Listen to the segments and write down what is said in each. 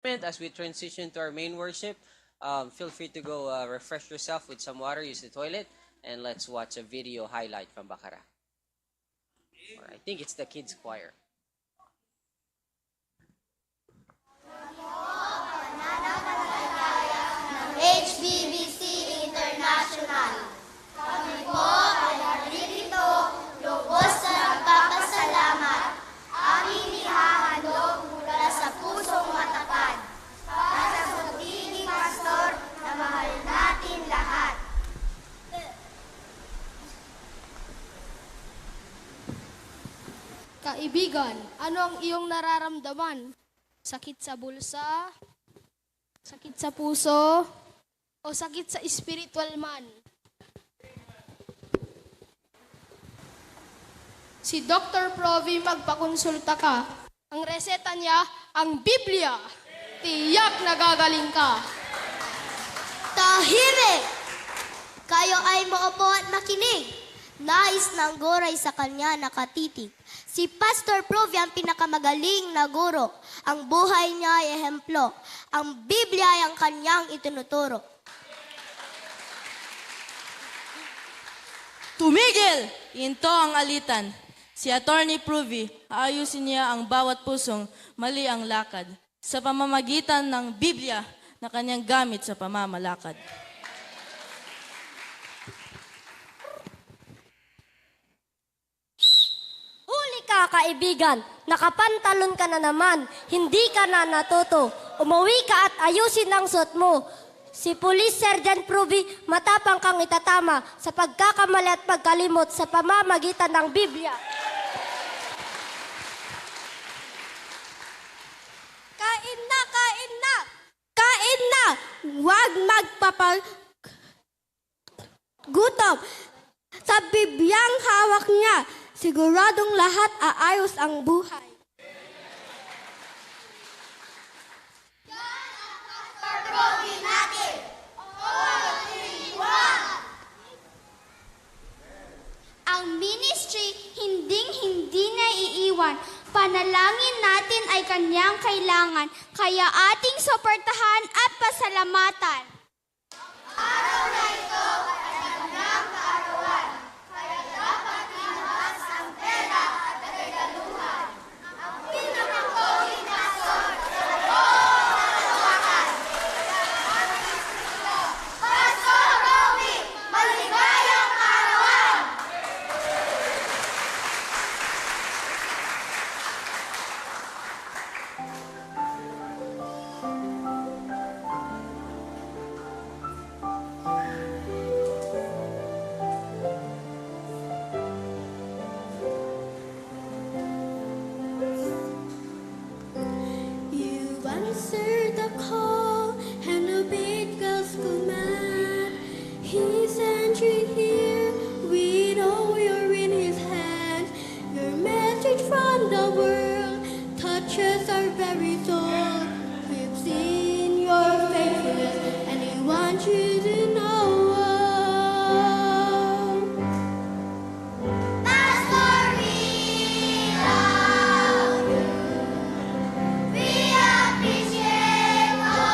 As we transition to our main worship, feel free to go refresh yourself with some water, use the toilet, and let's watch a video highlight from Bakara. Or I think it's the kids choir. HBBC International. Kami po ay naririto lubos na nagpapasalamat. Aming ihahandog mula sa pusong matapat. Para sa pagiging pastor na mahal natin lahat. Kaibigan, ano ang iyong nararamdaman? Sakit sa bulsa? Sakit sa puso? O sakit sa spiritual man? Si Dr. Provi magpakonsulta ka. Ang reseta niya, ang Biblia. Tiyak nagagaling ka. Tahimik! Kayo ay maupo at makinig. Nais ng goray sa kanya nakatitig. Si Pastor Provi ang pinakamagaling na guro. Ang buhay niya ay ehemplo. Ang Biblia ay ang kanyang itinuturo. Tumigil! Into ang alitan. Si Attorney Provi, aayusin niya ang bawat pusong mali ang lakad sa pamamagitan ng Biblia na kanyang gamit sa pamamalakad. Huli ka, kaibigan. Nakapantalon ka na naman. Hindi ka na natuto. Umuwi ka at ayusin ang suot mo. Si Police Sergeant Provi, matapang kang itatama sa pagkakamali at pagkalimot sa pamamagitan ng Biblia. Kain na, kain na! Kain na! Huwag gutom. Sa Bibliang hawak niya, siguradong lahat aayos ang buhay. Ang ministry hinding-hindi na iiwan. Panalangin natin ay kanyang kailangan, kaya ating suportahan at pasalamatan. Araw na ito ay kanyang kaarawan, kaya dapat inahas ang pera at kagaluhan. Ang pinakapoging pastor sa buong kalawakan. Pastor Romy, maligayang kaarawan! You answered the call and obeyed God's command. He sent you here, we know you're in His hand. Your message from the world touches our very soul. We've seen your faithfulness and we want you to know. Pastor, we love you. We appreciate all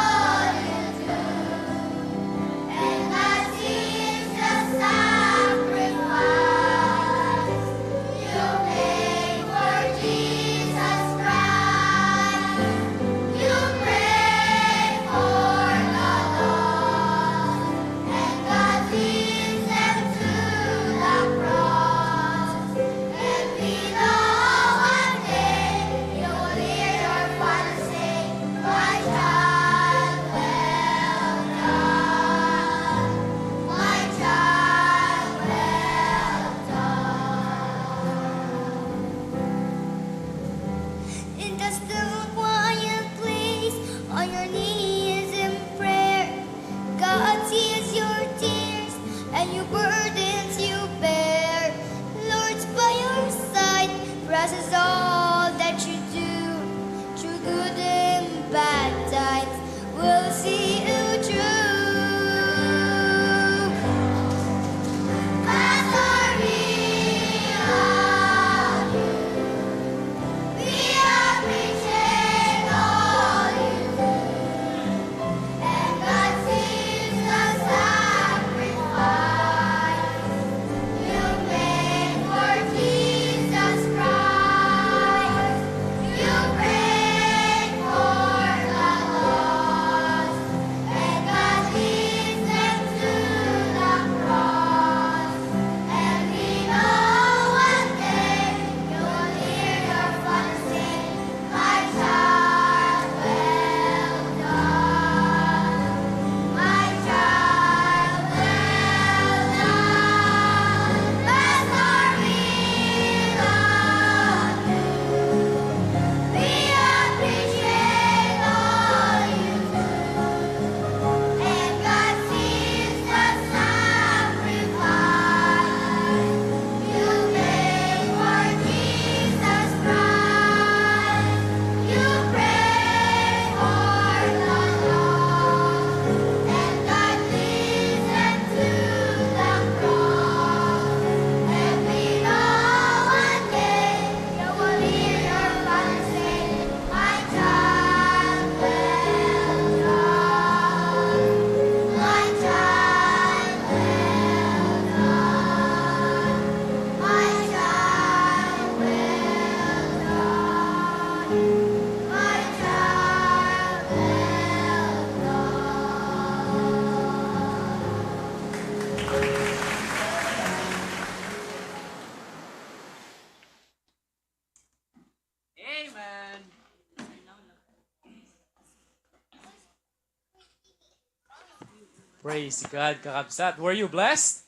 Praise God, Kakabsat. Were you blessed?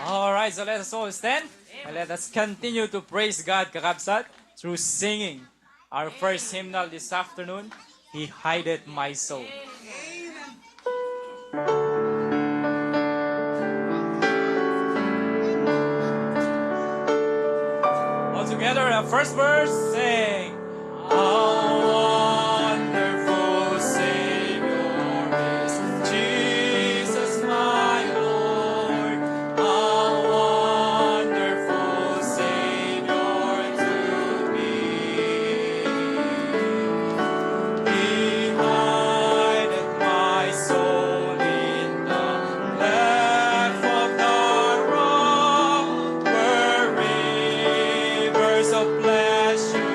All right, so let us all stand and let us continue to praise God, Kakabsat, through singing our first hymnal this afternoon, He Hideth My Soul. All together, the first verse, sing. How wonderful Savior is Jesus my Lord. How wonderful Savior to me. He hideth my soul in the cleft of the rock, where rivers of pleasure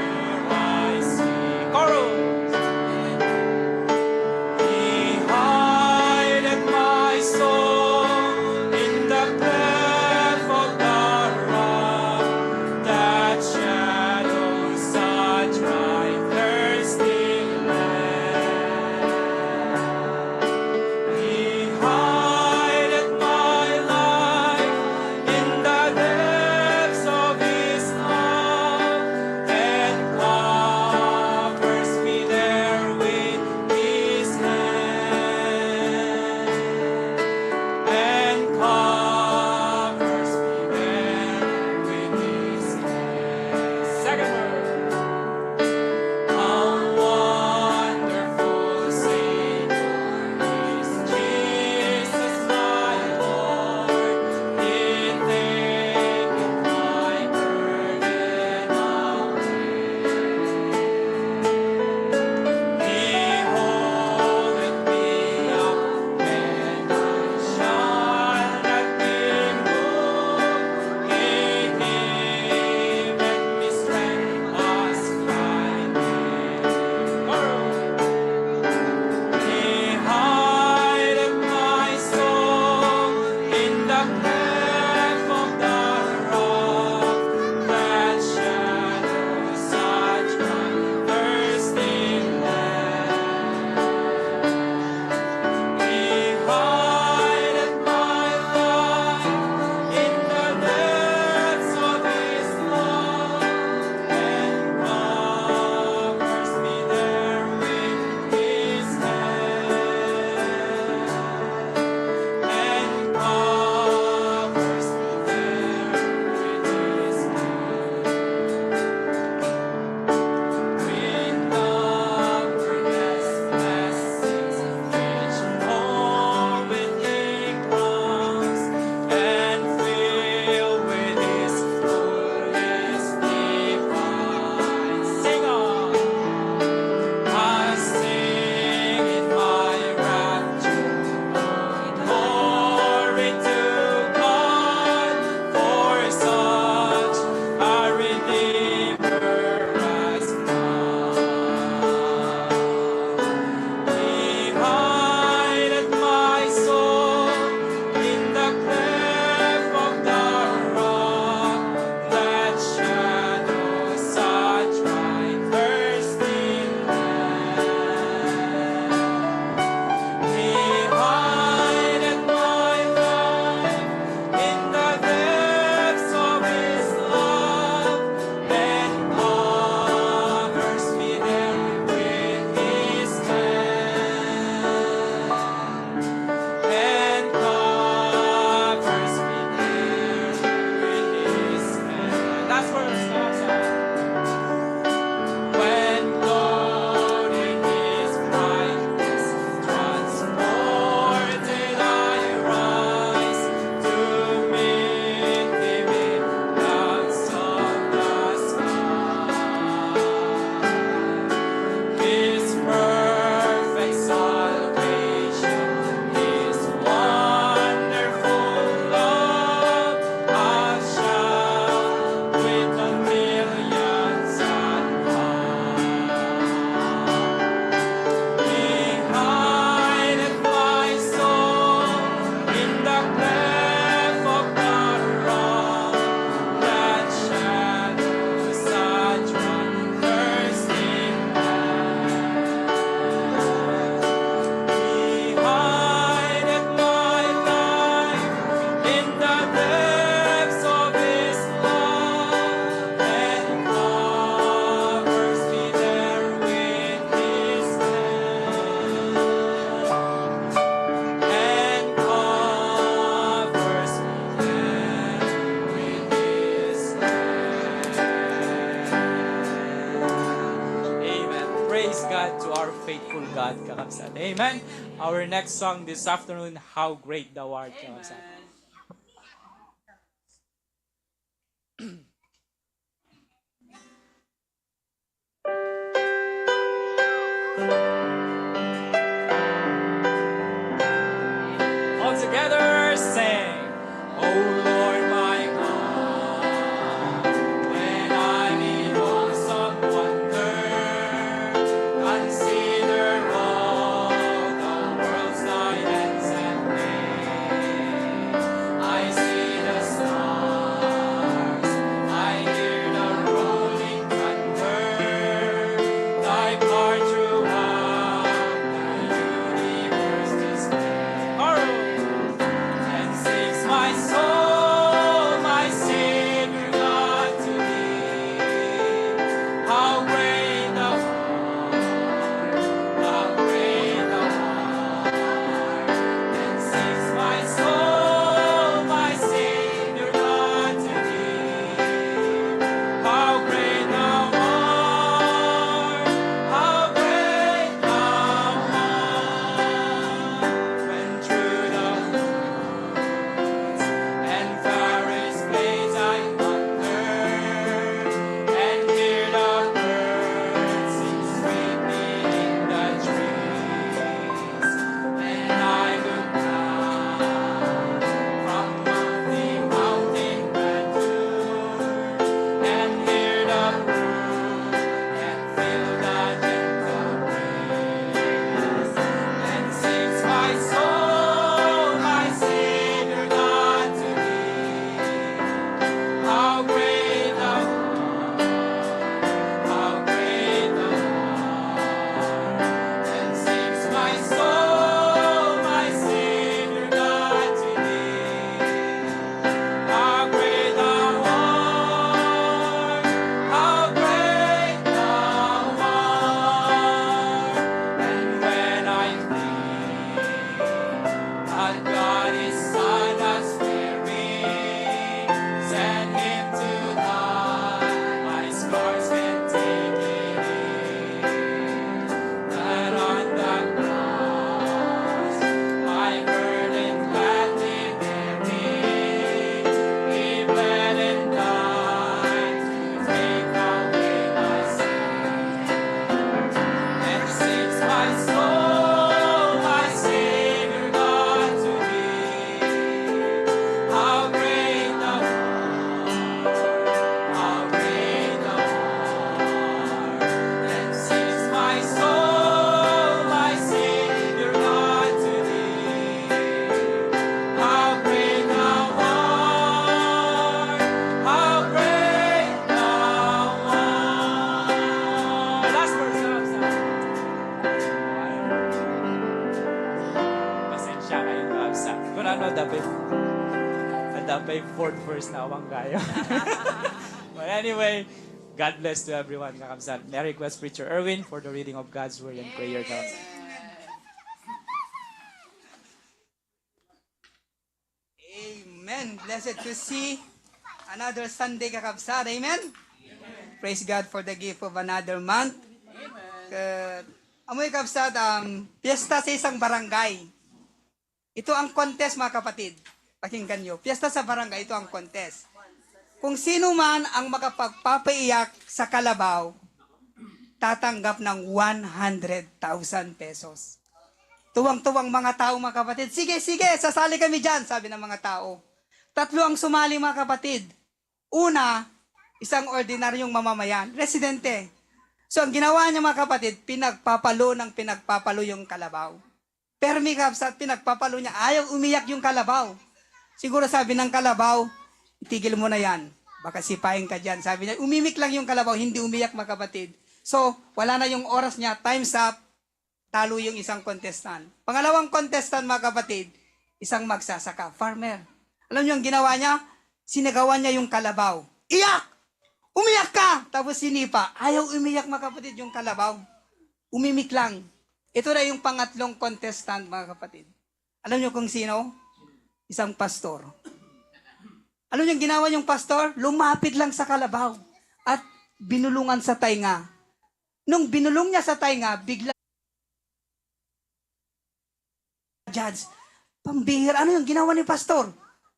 faithful God, kakabsat. Amen. Our next song this afternoon, How Great Thou Art, kakabsat. All together, sing. Oh Lord, my God, when I'm in awesome wonder, consider all the world's thy hands have made. I see the stars, I hear the rolling thunder, thy part throughout the universe display. And sings my soul, my Savior God to thee. How great thou art, how great thou art. And sings my soul, my Savior God to thee. How great thou art, how great thou art. When through the and forest glades I wander, and hear the birds sing sweetly in the trees. And I look down from lofty mountain grandeur, and hear the brook and feel the gentle breeze. And sings my soul, my Savior God to thee. How great thou art, how great thou art. And sings my soul, my Savior God to thee. How great thou art, how great thou art. And when I think that God is Son has weary, send him to die, my scars can take it. That on the cross, my burden gladly bearing, he bled and died to take away my sin. And sings my soul, my Savior God to thee. How great thou art, how great thou art. And sings my soul, my Savior God to thee. How great thou art, how great thou art. Last verse, pasensya kayo, Kabsa. Kung ano, dapat fourth verse na awang kayo. But anyway, God bless to everyone, Kakabsa. May I request Preacher Erwin for the reading of God's Word and prayer, Kakabsa. Amen. Blessed to see another Sunday, kakabsat. Amen? Praise God for the gift of another month. Amoy kakabsat, piyesta sa isang barangay. Ito ang contest, mga kapatid. Pakinggan nyo. Piyesta sa barangay, ito ang contest. Kung sino man ang makapagpapaiyak sa kalabaw, tatanggap ng 100,000 pesos. Tuwang-tuwang mga tao, mga kapatid. Sige, sige, sasali kami dyan, sabi ng mga tao. 3 ang sumali, mga kapatid. Una, isang ordinaryong mamamayan, residente. So, ang ginawa niya, mga kapatid, pinagpapalo yung kalabaw. Pero may kapsat, pinagpapalo niya, ayaw umiyak yung kalabaw. Siguro sabi ng kalabaw, itigil mo na yan. Baka sipahin ka dyan. Sabi niya, umimik lang yung kalabaw, hindi umiyak, mga kapatid. So, wala na yung oras niya, time's up, talo yung isang contestant. Pangalawang contestant, mga kapatid, isang magsasaka, farmer. Alam niyo ang ginawa niya? Sinagawan niya yung kalabaw. Iyak! Umiyak ka! Tapos sinipa. Ayaw umiyak, mga kapatid, yung kalabaw. Umimik lang. Ito na yung pangatlong contestant, mga kapatid. Alam niyo kung sino? Isang pastor. Alam niyo ang ginawa yung pastor? Lumapit lang sa kalabaw at binulungan sa tainga. Nung binulong niya sa tainga, bigla judge. Pambihira, ano yung ginawa ni pastor?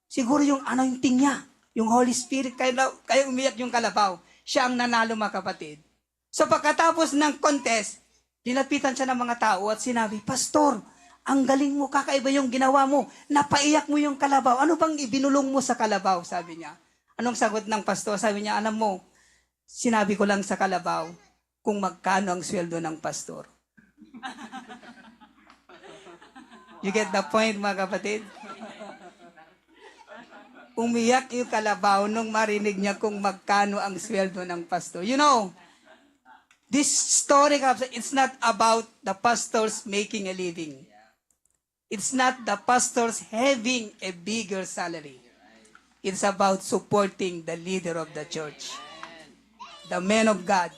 Siguro yung anointing niya, yung Holy Spirit, kaya umiyak yung kalabaw. Siya ang nanalo, mga kapatid. So pagkatapos ng contest, nilapitan siya ng mga tao at sinabi, Pastor, ang galing mo, kakaiba yung ginawa mo. Napaiyak mo yung kalabaw. Ano bang ibinulong mo sa kalabaw? Sabi niya. Anong sagot ng pastor? Sabi niya, alam mo, sinabi ko lang sa kalabaw kung magkano ang sweldo ng pastor. You get the point, mga kapatid? Umiyak yung kalabaw nung marinig niya kung magkano ang sweldo ng pastor. You know, this story, it's not about the pastors making a living. It's not the pastors having a bigger salary. It's about supporting the leader of the church, the man of God,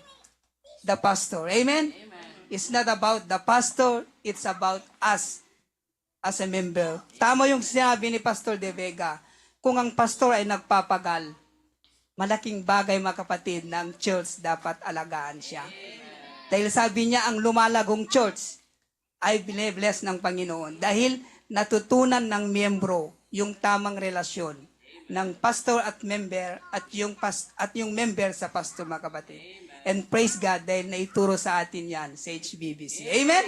the pastor. Amen? It's not about the pastor, it's about us as a member. Tama yung sinabi ni Pastor De Vega, kung ang pastor ay nagpapagal, malaking bagay, mga kapatid, na ang church dapat alagaan siya. Dahil sabi niya, ang lumalagong church ay bine-bless ng Panginoon. Dahil natutunan ng miyembro yung tamang relasyon ng pastor at member at yung member sa pastor, mga kapatid. And praise God dahil naituro sa atin yan sa HBBC. Amen?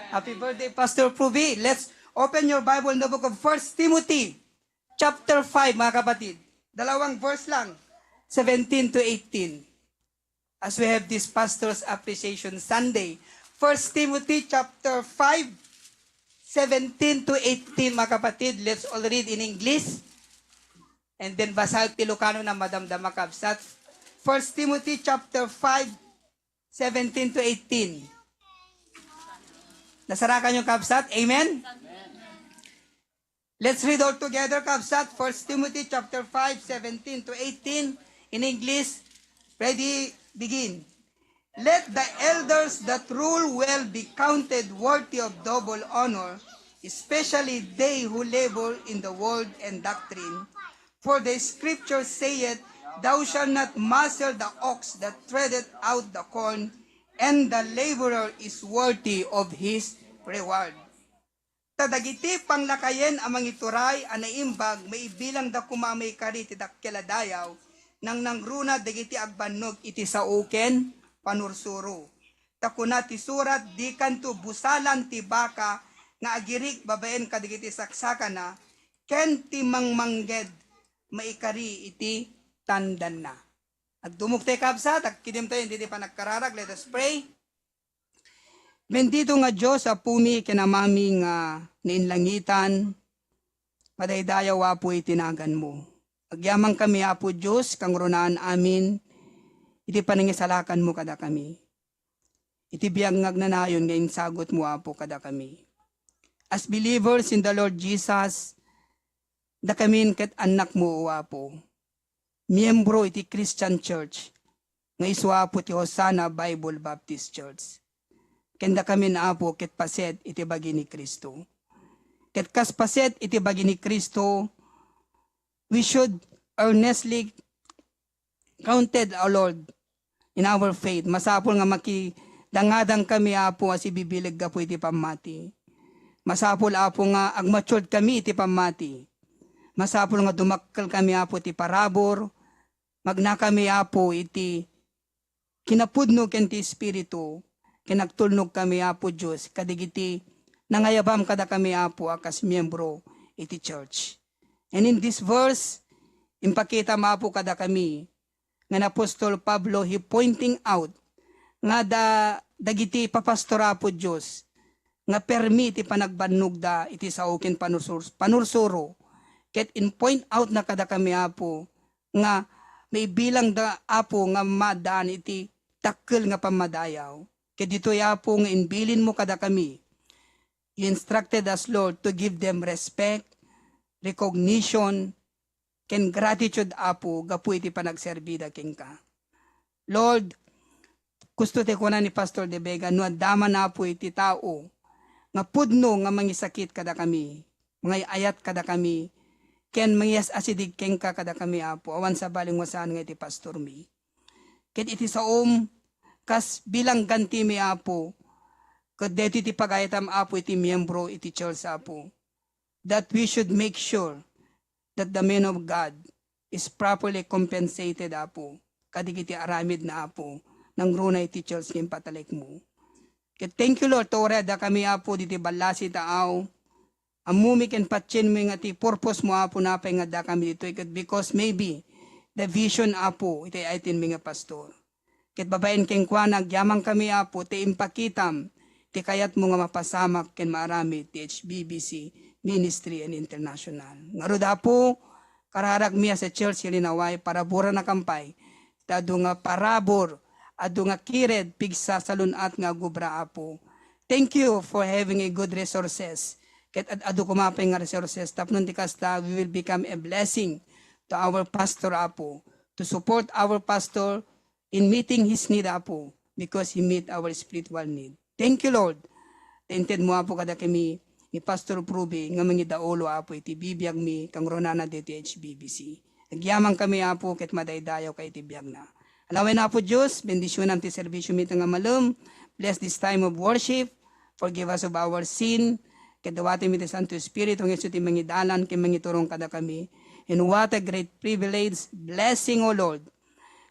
Happy birthday, Pastor Pruvi. Let's open your Bible in the book of 1 Timothy chapter 5, mga kapatid. 2 verse lang, 17 to 18. As we have this Pastor's Appreciation Sunday. 1 Timothy chapter 5, 17 to 18, mga kapatid. Let's all read in English. And then basahag Ilocano na madamdama kabsat. 1 Timothy chapter 5, 17 to 18. Nasarakan yung kabsat? Amen? Let's read all together, kabsat. 1 Timothy chapter 5, 17 to 18. In English, ready, begin. Let the elders that rule well be counted worthy of double honor, especially they who labor in the word and doctrine. For the scripture saith, Thou shalt not muzzle the ox that treadeth out the corn, and the laborer is worthy of his reward. Tadagiti panglakayen amang ituray anaimbag maibilang da kumamay kari ti dakkela dayaw nang nangruna dagiti agbannog iti sauken panursuro. Takuna ti surat di kanto busalan ti baka nga agirik babaen kadagiti saksakan na ken ti mangmangged maikari iti tandan na. Agdumog tayo kabsa, kidim tayo hindi pa nagkararag, let us pray. Bendito nga Diyos, apumi kinamaming niinlangitan, madaydayaw apo itinagan mo. Agyamang kami apo Diyos, kang runaan amin, iti paningisalakan mo kada kami. Iti biyag ngagnanayon ngayon sagot mo apo kada kami. As believers in the Lord Jesus, da kami ket anak mo apo. Miyembro iti Christian Church, nga iswapo ti Hosanna Bible Baptist Church. Kenda kami na apo ket paset iti bagi ni Kristo. Ket kas paset iti bagi ni Kristo, we should earnestly counted, O Lord, in our faith. Masapol nga makidangadang kami apo as ibibilig ka po iti pamati. Masapol apo nga agmatured kami iti pamati. Masapol nga dumakkel kami apo iti parabor. Magna kami apo iti kinapudno ken ti Espiritu. Kinagtulnog kami apo Diyos. Kadigiti nangayabam kada kami apo akas miyembro iti church. And in this verse, impakita maapo kada kami nga na Apostol Pablo, he pointing out nga dagiti papastora po Diyos nga permiti panagbannog da iti saukin panursuro. Ket in point out na kada kami apo nga may bilang da apo nga madaan iti takkel nga pamadayaw. Ket dito apo nga inbilin mo kada kami. You instructed us, Lord, to give them respect, recognition, ken gratitude apo gapu iti panagserbida ken ka. Lord, gusto te ko na ni Pastor De Vega no adama na apo iti tao nga pudno nga mangisakit kada kami, mga ayat kada kami, ken mangyas asidig ken ka kada kami apo awan sa baling wasan nga iti Pastor mi. Ket iti saom kas bilang ganti mi apo Kat dito iti pagayatam apo iti miyembro iti church apo. That we should make sure that the man of God is properly compensated apo. Kadigiti aramid na apo. Nang runa iti church ng patalik mo. Kat thank you Lord, tore da kami apo diti balasi taaw. Amumi ken patchen mo nga ti purpose mo apo napay nga da kami dito. Kat because maybe the vision apo iti aitin mga pastor. Ket babaen ken kwa nagyamang kami apo ti impakitam ti kayat mo nga mapasamak ken marami ti HBBC Ministry and International. Ngaro da po kararag miya sa church Ilinaway para bura na kampay tado nga parabor adu nga kired pigsa salunat nga gubra apo. Thank you for having a good resources. Ket adu kumapay nga resources tapnon ti kasta we will become a blessing to our pastor apo to support our pastor in meeting his need apo because he meet our spiritual need. Thank you Lord. Tented mo apo kada kami ni Pastor Pruby nga mga daolo apo iti bibiyag mi kang ronana diti HBBC. Nagyamang kami apo ket madaydayaw kay iti biyag na. Alaway na po Diyos, bendisyonan ti serbisyo mi nga malum. Bless this time of worship. Forgive us of our sin. Ket dawati mi ti Santo Espiritu ng Yesu ti mangidalan ken mangiturong kada kami. And what a great privilege, blessing o Lord.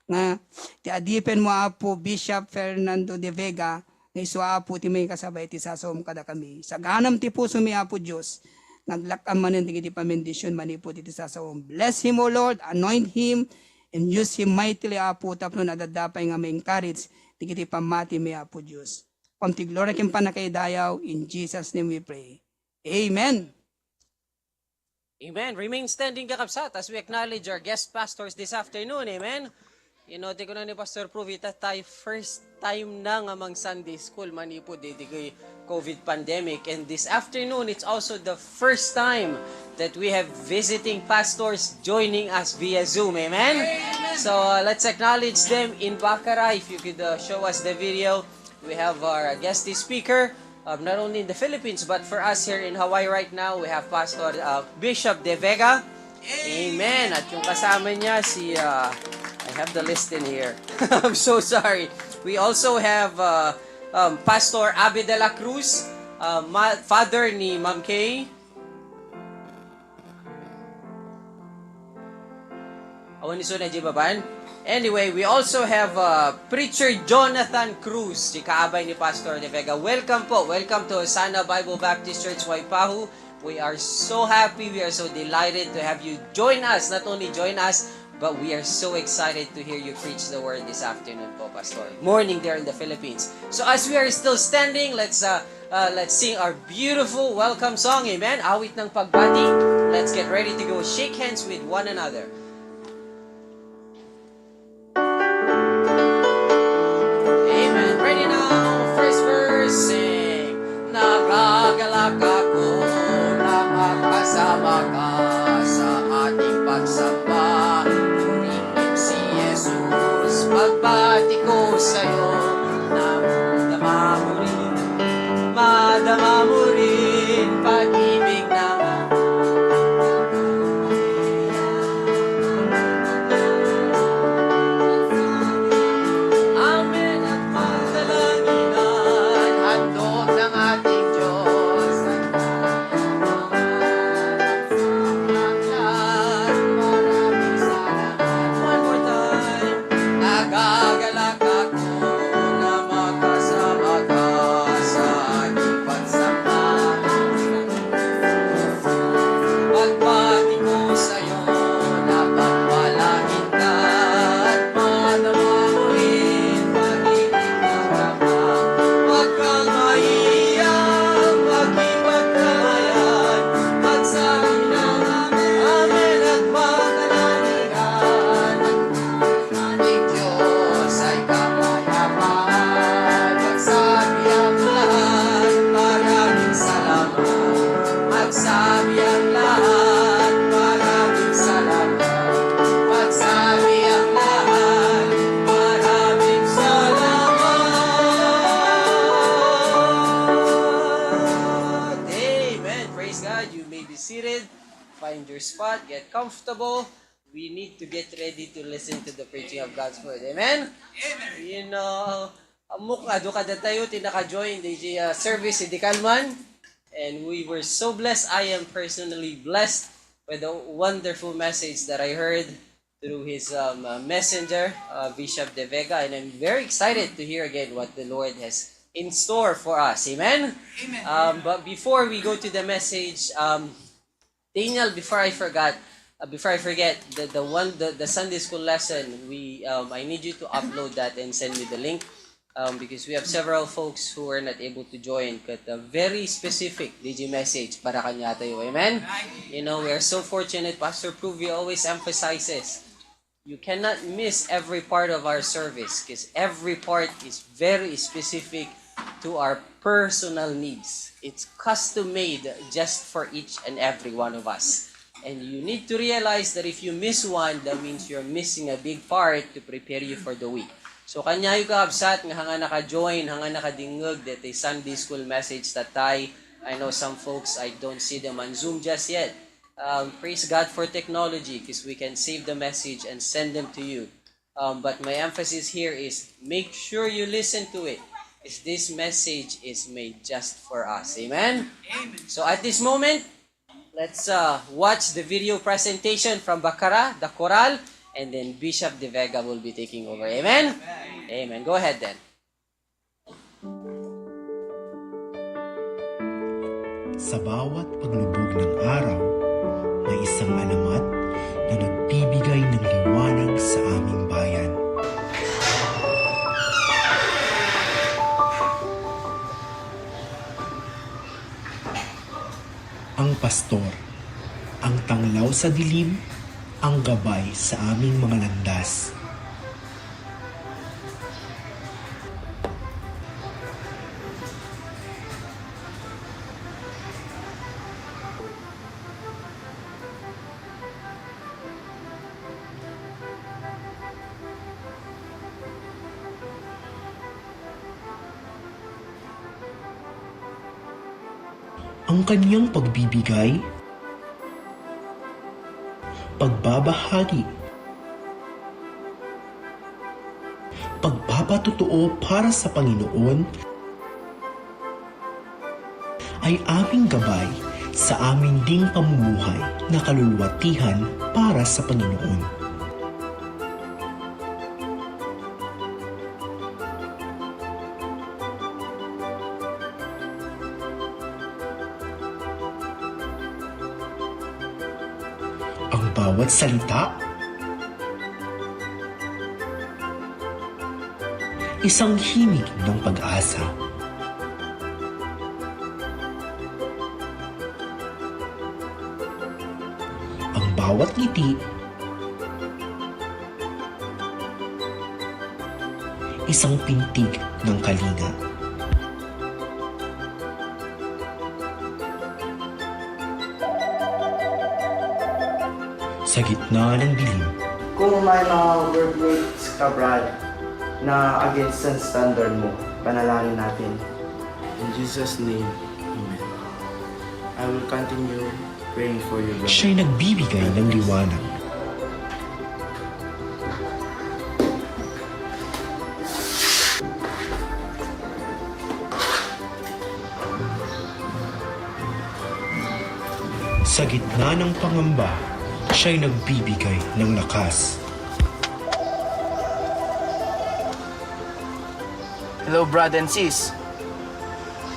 Nga ti adipen mo apo Bishop Fernando de Vega nga iso apo ti may kasabay ti sasom kada kami. Sa ganam ti puso mi apo Diyos, naglakam manen ti pamendisyon manipo ti sasom. Bless him o Lord, anoint him, and use him mightily apo tapno nadadapay nga may encourage ti kiti pamati mi apo Diyos. Pamti glory ken panakaydayaw, in Jesus name we pray. Amen. Amen. Remain standing kakabsat as we acknowledge our guest pastors this afternoon. Amen. Inote ko na ni Pastor Pruvi, tayo first time na nga mang Sunday school manipo dito kay COVID pandemic. And this afternoon, it's also the first time that we have visiting pastors joining us via Zoom. Amen? So let's acknowledge them in Baccara. If you could show us the video. We have our guest speaker, not only in the Philippines, but for us here in Hawaii right now, we have Pastor Bishop De Vega. Amen. At yung kasama niya si... I have the list in here. I'm so sorry. We also have Pastor Abe de la Cruz, father ni Ma'am Kay. Awan ni Suna Jibaban. Anyway, we also have Preacher Jonathan Cruz, si kaabay ni Pastor De Vega. Welcome po. Welcome to Hosanna Bible Baptist Church, Waipahu. We are so happy. We are so delighted to have you join us. Not only join us, but we are so excited to hear you preach the word this afternoon po, Pastor. Morning there in the Philippines. So as we are still standing, let's sing our beautiful welcome song. Amen. Awit ng pagbati. Let's get ready to go shake hands with one another. Amen. Ready now. First verse, sing. Nagagalak ako na magkasama ka sa ating pagsamba. Pagbati ko sa'yo, madama mo rin, pag-ibig na amen at magdalanginan, handog ng ating Diyos. Maraming salamat. One more time. Nagagalak ako na makasama ka sa aking pagsamba. Pagbati ko sa'yo na pagpalangin ka at madama mo rin pag-ibig na kama. Huwag kang maiyak, mag-ipagkamayan, magsabi ng amen at magdalaningan. Ating Diyos ay kapayapaan, magsabi ang lahat, maraming salamat. Magsabi ang lahat, maraming salamat. Magsabi ang lahat, maraming salamat. Amen. Praise God. You may be seated. Find your spot. Get comfortable. We need to get ready to listen to the preaching of God's word. Amen? Amen. You know, Amok ado kada tayo tinaka-join the service in Kalman, and we were so blessed. I am personally blessed with the wonderful message that I heard through his messenger, Bishop De Vega, and I'm very excited to hear again what the Lord has in store for us. Amen. Amen. But before we go to the message, Daniel, before I forget, the Sunday school lesson, I need you to upload that and send me the link, because we have several folks who are not able to join. But a very specific DJ message para kanya tayo. Amen. You know, we are so fortunate. Pastor Pruvi always emphasizes, you cannot miss every part of our service because every part is very specific to our personal needs. It's custom made just for each and every one of us. And you need to realize that if you miss one, that means you're missing a big part to prepare you for the week. So kanya yung kaabsat nga hanga naka-join, hanga nakadingog that a Sunday school message that I know some folks, I don't see them on Zoom just yet. Praise God for technology because we can save the message and send them to you. But my emphasis here is make sure you listen to it, because this message is made just for us. Amen? Amen. So at this moment, let's watch the video presentation from Bacara, the choral, and then Bishop De Vega will be taking over. Amen? Amen. Amen. Go ahead then. Sa bawat paglubog ng araw, may isang alamat na nagbibigay ng liwanag sa aming bayan. Ang pastor, ang tanglaw sa dilim, ang gabay sa aming mga landas. Ang kanyang pagbibigay, pagbabahagi, pagpapatotoo para sa Panginoon ay aming gabay sa amin ding pamumuhay na kaluluwatihan para sa Panginoon. Ang bawat salita, isang himig ng pag-asa. Ang bawat ngiti, isang pintig ng kalinga. Sa gitna ng dilim, Kung may mga workmates ka, Brad, na against sa standard mo, panalangin natin. In Jesus' name, Amen. I will continue praying for you, Brad. siya'y nagbibigay ng liwanag. Sa gitna ng pangamba, siya'y nagbibigay ng lakas. Hello, Brad and sis.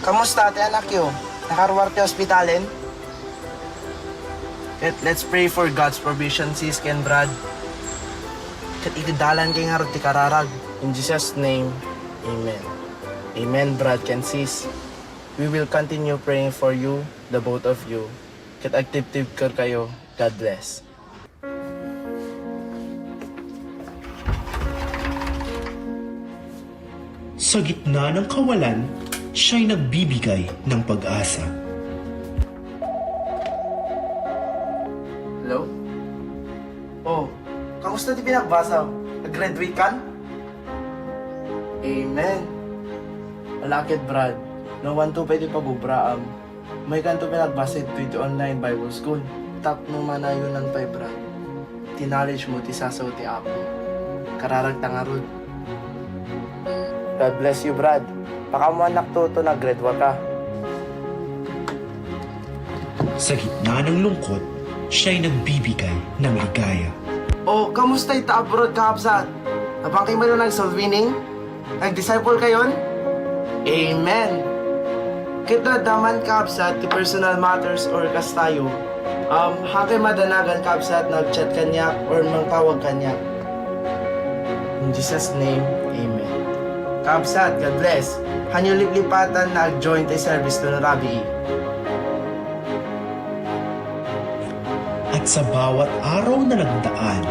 Kamusta ate anak yo? Nakaruwarte hospitalen? Let's pray for God's provision, sis Ken Brad. Kat ikidalan kay nga ti kararag. In Jesus' name, Amen. Amen, Brad Ken sis. We will continue praying for you, the both of you. Kat active kayo. God bless. Sa gitna ng kawalan, siya'y nagbibigay ng pag-asa. Hello? Oh, kamusta di pinagbasa? Nag-graduate ka? Amen. Malakit, Brad. No one to pwede pabubraam. May kanto pinagbasa ito online Bible School. Tap no manayunan pa'y, Brad. Tinalish mo ti sasaw ti Apo. Kararag tangarod. God bless you, Brad. Baka mo anak to na grade 1 ka. Sa gitna ng lungkot, siya'y nagbibigay ng ligaya. Oh, kamusta ita abroad ka, Kabsat? Napangkay mo na nag-soul winning? Nag-disciple kayon? Amen! Kita daman, Kabsat, ti personal matters or kastayo. Hakay madanagan, Kabsat, nag-chat kanyak or mangtawag kanyak. In Jesus' name, Amen. Kabsat, God bless. Hanyo liplipatan na join the service to na Rabi. At sa bawat araw na nagdaan,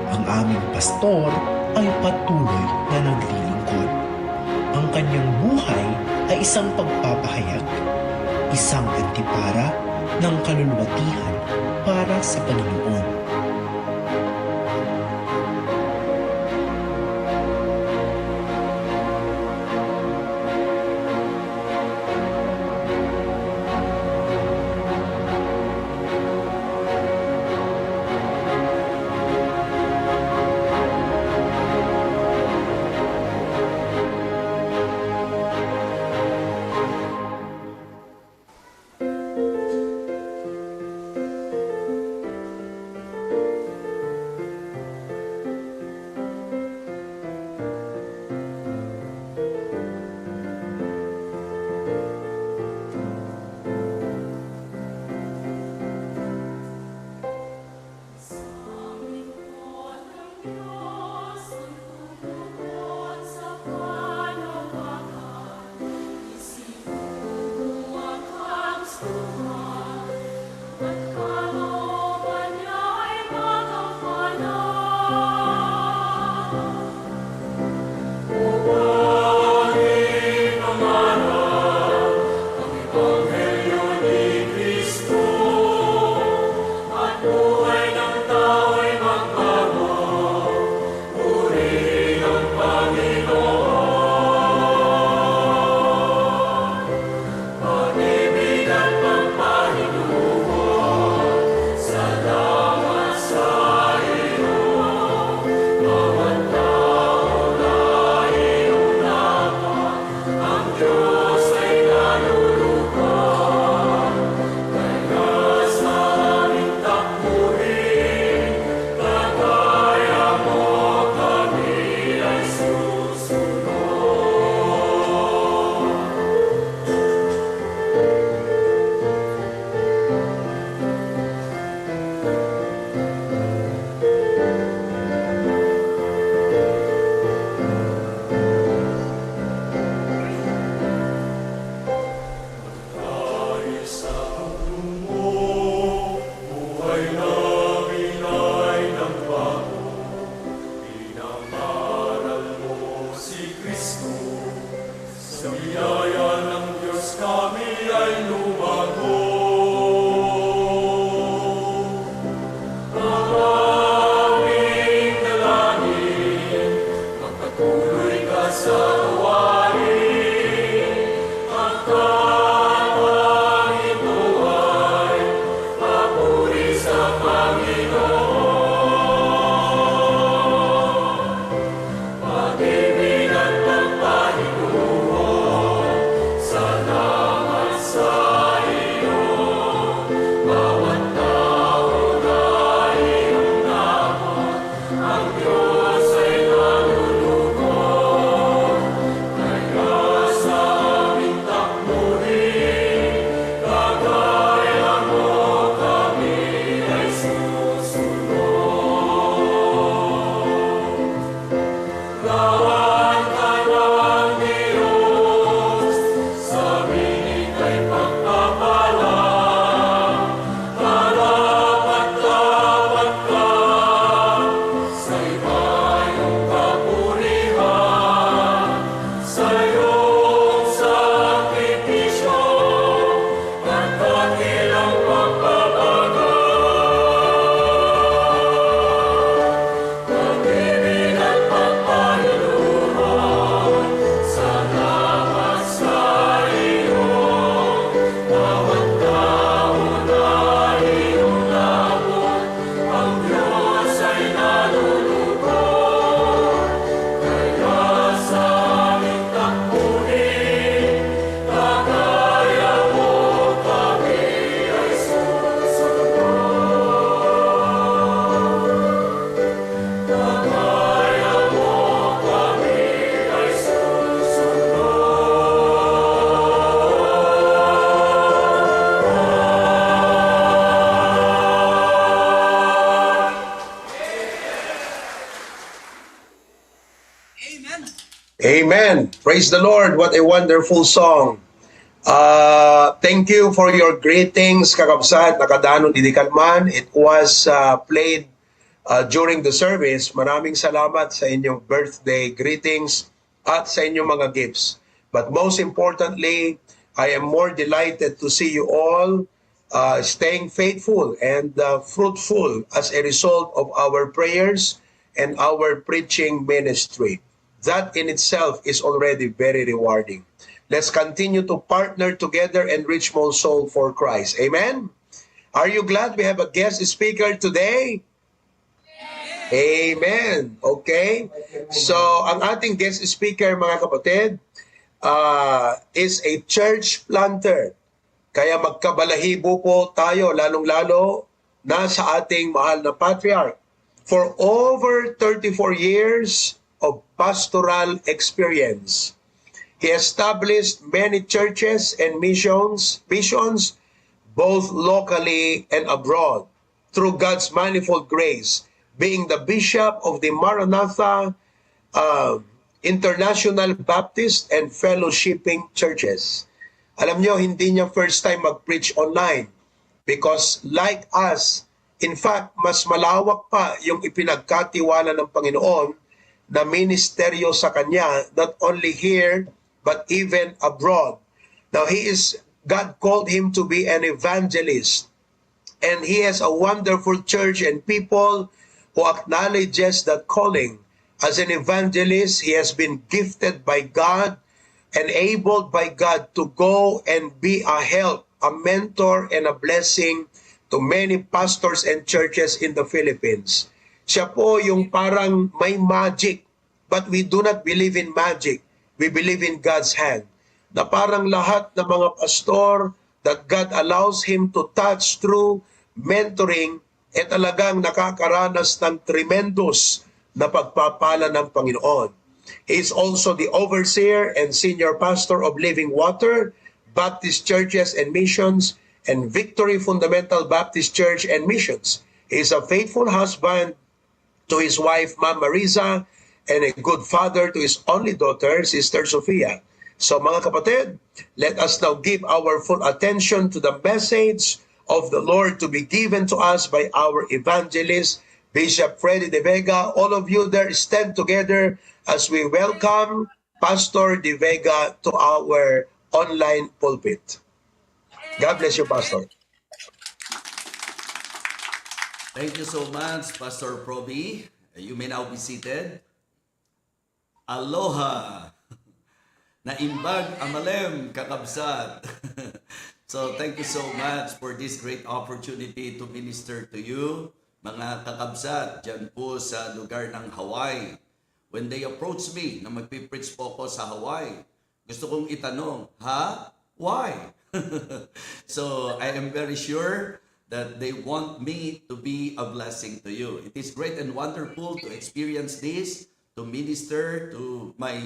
ang aming pastor ay patuloy na naglilingkod. Ang kanyang buhay ay isang pagpapahayag, isang antipara ng kaluluwatihan para sa Panginoon. Amen. Praise the Lord. What a wonderful song. Thank you for your greetings, kakabsat, nakadanon didikan man. It was played during the service. Maraming salamat sa inyong birthday greetings at sa inyong mga gifts. But most importantly, I am more delighted to see you all staying faithful and fruitful as a result of our prayers and our preaching ministry. That in itself is already very rewarding. Let's continue to partner together and reach more soul for Christ. Amen? Are you glad we have a guest speaker today? Amen. Okay? So, ang ating guest speaker, mga kapatid, is a church planter. Kaya magkabalahibo po tayo, lalong-lalo na sa ating mahal na patriarch. For over 34 years of pastoral experience, he established many churches and missions, both locally and abroad, through God's manifold grace, being the bishop of the Maranatha International Baptist and Fellowshipping Churches. Alam nyo, hindi niya first time mag-preach online because like us, in fact, mas malawak pa yung ipinagkatiwala ng Panginoon na ministeryo sa kanya, not only here, but even abroad. Now, God called him to be an evangelist. And he has a wonderful church and people who acknowledges that calling. As an evangelist, he has been gifted by God, enabled by God to go and be a help, a mentor, and a blessing to many pastors and churches in the Philippines. Siya po yung parang may magic, but we do not believe in magic. We believe in God's hand. Na parang lahat ng mga pastor that God allows him to touch through mentoring, talagang nakakaranas ng tremendous na pagpapala ng Panginoon. He is also the overseer and senior pastor of Living Water, Baptist Churches and Missions, and Victory Fundamental Baptist Church and Missions. He is a faithful husband to his wife, Ma'am Marisa, and a good father to his only daughter, Sister Sofia. So mga kapatid, let us now give our full attention to the message of the Lord to be given to us by our evangelist, Bishop Freddy De Vega. All of you there, stand together as we welcome Pastor De Vega to our online pulpit. God bless you, Pastor. Thank you so much, Pastor Proby. You may now be seated. Aloha! Naimbag amalem kakabsat. So thank you so much for this great opportunity to minister to you, mga kakabsat, dyan po sa lugar ng Hawaii. When they approached me na magpipreach po ako sa Hawaii, gusto kong itanong, why? So I am very sure that they want me to be a blessing to you. It is great and wonderful to experience this, to minister to my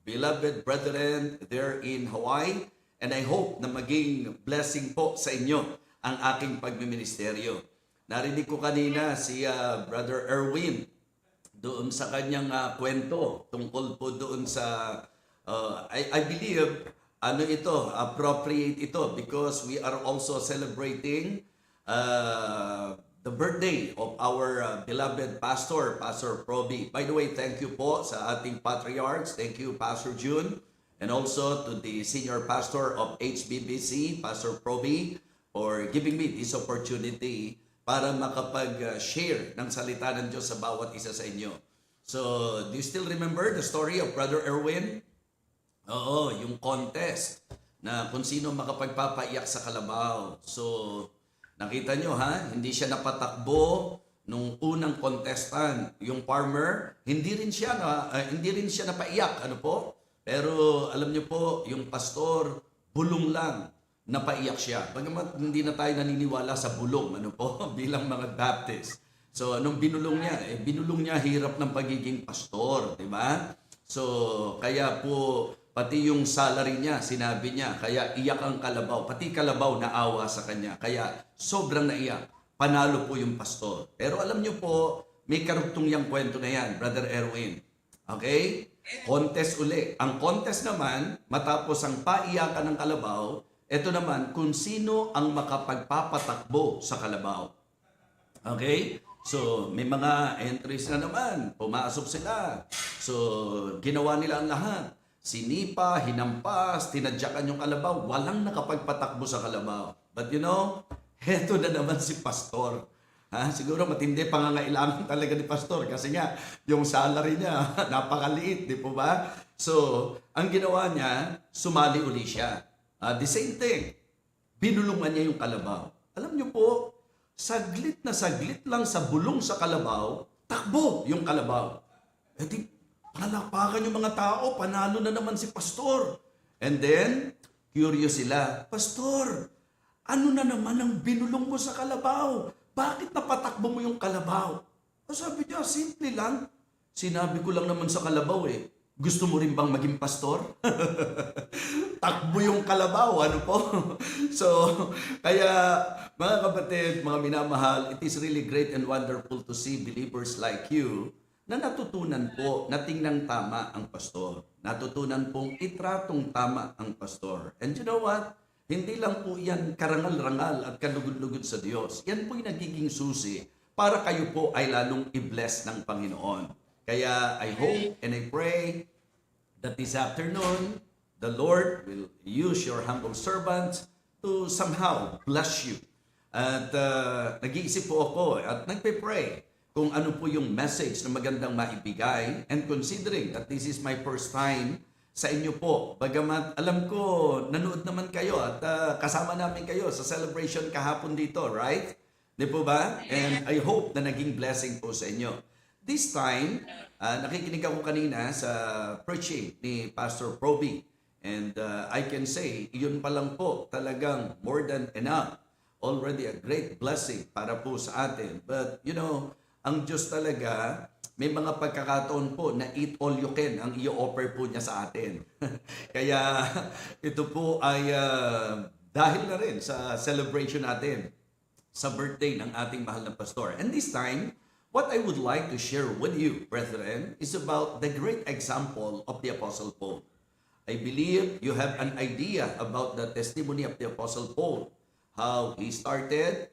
beloved brethren there in Hawaii. And I hope na maging blessing po sa inyo ang aking pagmiministeryo. Narinig ko kanina si Brother Erwin doon sa kanyang kwento tungkol po doon sa, I believe, appropriate ito because we are also celebrating the birthday of our beloved pastor, Pastor Proby. By the way, thank you po sa ating patriarchs. Thank you, Pastor June. And also to the senior pastor of HBBC, Pastor Proby, for giving me this opportunity para makapag-share ng salita ng Diyos sa bawat isa sa inyo. So, do you still remember the story of Brother Erwin? Oo, yung contest na kung sino makapagpapaiyak sa kalabaw. So, nakita nyo hindi siya napatakbo nung unang contestant, yung farmer, hindi rin siya napaiyak, Pero alam nyo po, yung pastor, bulong lang, napaiyak siya. Bagamat hindi na tayo naniniwala sa bulong, bilang mga Baptist. So anong binulong niya? Binulong niya hirap ng pagiging pastor, di ba? So kaya po, pati yung salary niya, sinabi niya, kaya iyak ang kalabaw. Pati kalabaw naawa sa kanya. Kaya sobrang naiyak. Panalo po yung pastor. Pero alam niyo po, may karugtong yung kwento na yan, Brother Erwin. Okay? Contest uli. Ang contest naman, matapos ang paiyakan ng kalabaw, ito naman kung sino ang makapagpapatakbo sa kalabaw. Okay? So, may mga entries na naman. Pumasok sila. So, ginawa nila ang lahat. Sinipa, hinampas, tinadyakan yung kalabaw. Walang nakapagpatakbo sa kalabaw. But you know, heto na naman si pastor. Siguro matindi pangangailangan talaga ni pastor kasi nga yung salary niya napakaliit, di po ba? So, ang ginawa niya, sumali uli siya. The same thing, binulungan niya yung kalabaw. Alam niyo po, saglit na saglit lang sa bulong sa kalabaw, takbo yung kalabaw. E di, palakpakan yung mga tao, panalo na naman si pastor. And then, curious sila, Pastor, ano na naman ang binulong mo sa kalabaw? Bakit napatakbo mo yung kalabaw? Sabi niya, simple lang. Sinabi ko lang naman sa kalabaw gusto mo rin bang maging pastor? Takbo yung kalabaw, ano po? So, kaya mga kapatid, mga minamahal, it is really great and wonderful to see believers like you na natutunan po na tingnan tama ang pastor. Natutunan pong itratong tama ang pastor. And you know what? Hindi lang po yan karangal-rangal at kalugod-lugod sa Diyos. Yan po yung nagiging susi para kayo po ay lalong i-bless ng Panginoon. Kaya I hope and I pray that this afternoon, the Lord will use your humble servant to somehow bless you. At nag-iisip po ako at nagpe-pray kung ano po yung message na magandang maibigay. And considering that this is my first time sa inyo po, bagamat alam ko nanood naman kayo at kasama namin kayo sa celebration kahapon dito, right? Di po ba? And I hope na naging blessing po sa inyo. This time, nakikinig ako kanina sa preaching ni Pastor Proby. And I can say, yun pa lang po talagang more than enough. Already a great blessing para po sa atin. But you know, ang Diyos talaga, may mga pagkakataon po na eat all you can ang i-offer po niya sa atin. Kaya ito po ay dahil na rin sa celebration natin sa birthday ng ating mahal na pastor. And this time, what I would like to share with you, brethren, is about the great example of the Apostle Paul. I believe you have an idea about the testimony of the Apostle Paul. How he started,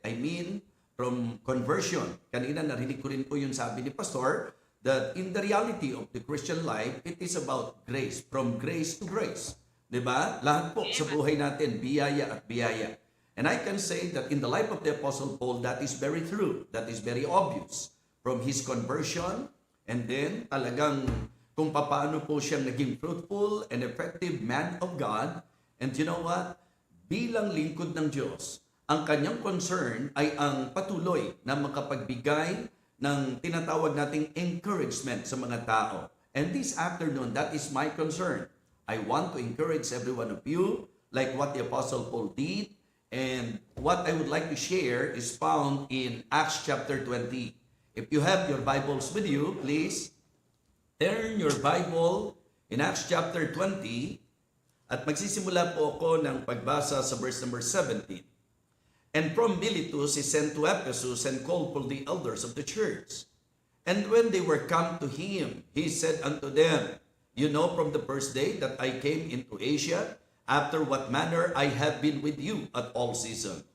from conversion. Kanina narinig ko rin po yung sabi ni Pastor that in the reality of the Christian life, it is about grace, from grace to grace. Diba? Lahat po sa buhay natin, biyaya at biyaya. And I can say that in the life of the Apostle Paul, that is very true. That is very obvious. From his conversion, and then talagang kung paano po siyang naging fruitful and effective man of God. And you know what? Bilang lingkod ng Diyos, ang kanyang concern ay ang patuloy na makapagbigay ng tinatawag nating encouragement sa mga tao. And this afternoon, that is my concern. I want to encourage every one of you like what the Apostle Paul did. And what I would like to share is found in Acts chapter 20. If you have your Bibles with you, please turn your Bible in Acts chapter 20 at magsisimula po ako ng pagbasa sa verse number 17. And from Miletus he sent to Ephesus and called for the elders of the church. And when they were come to him, he said unto them, You know from the first day that I came into Asia, after what manner I have been with you at all seasons,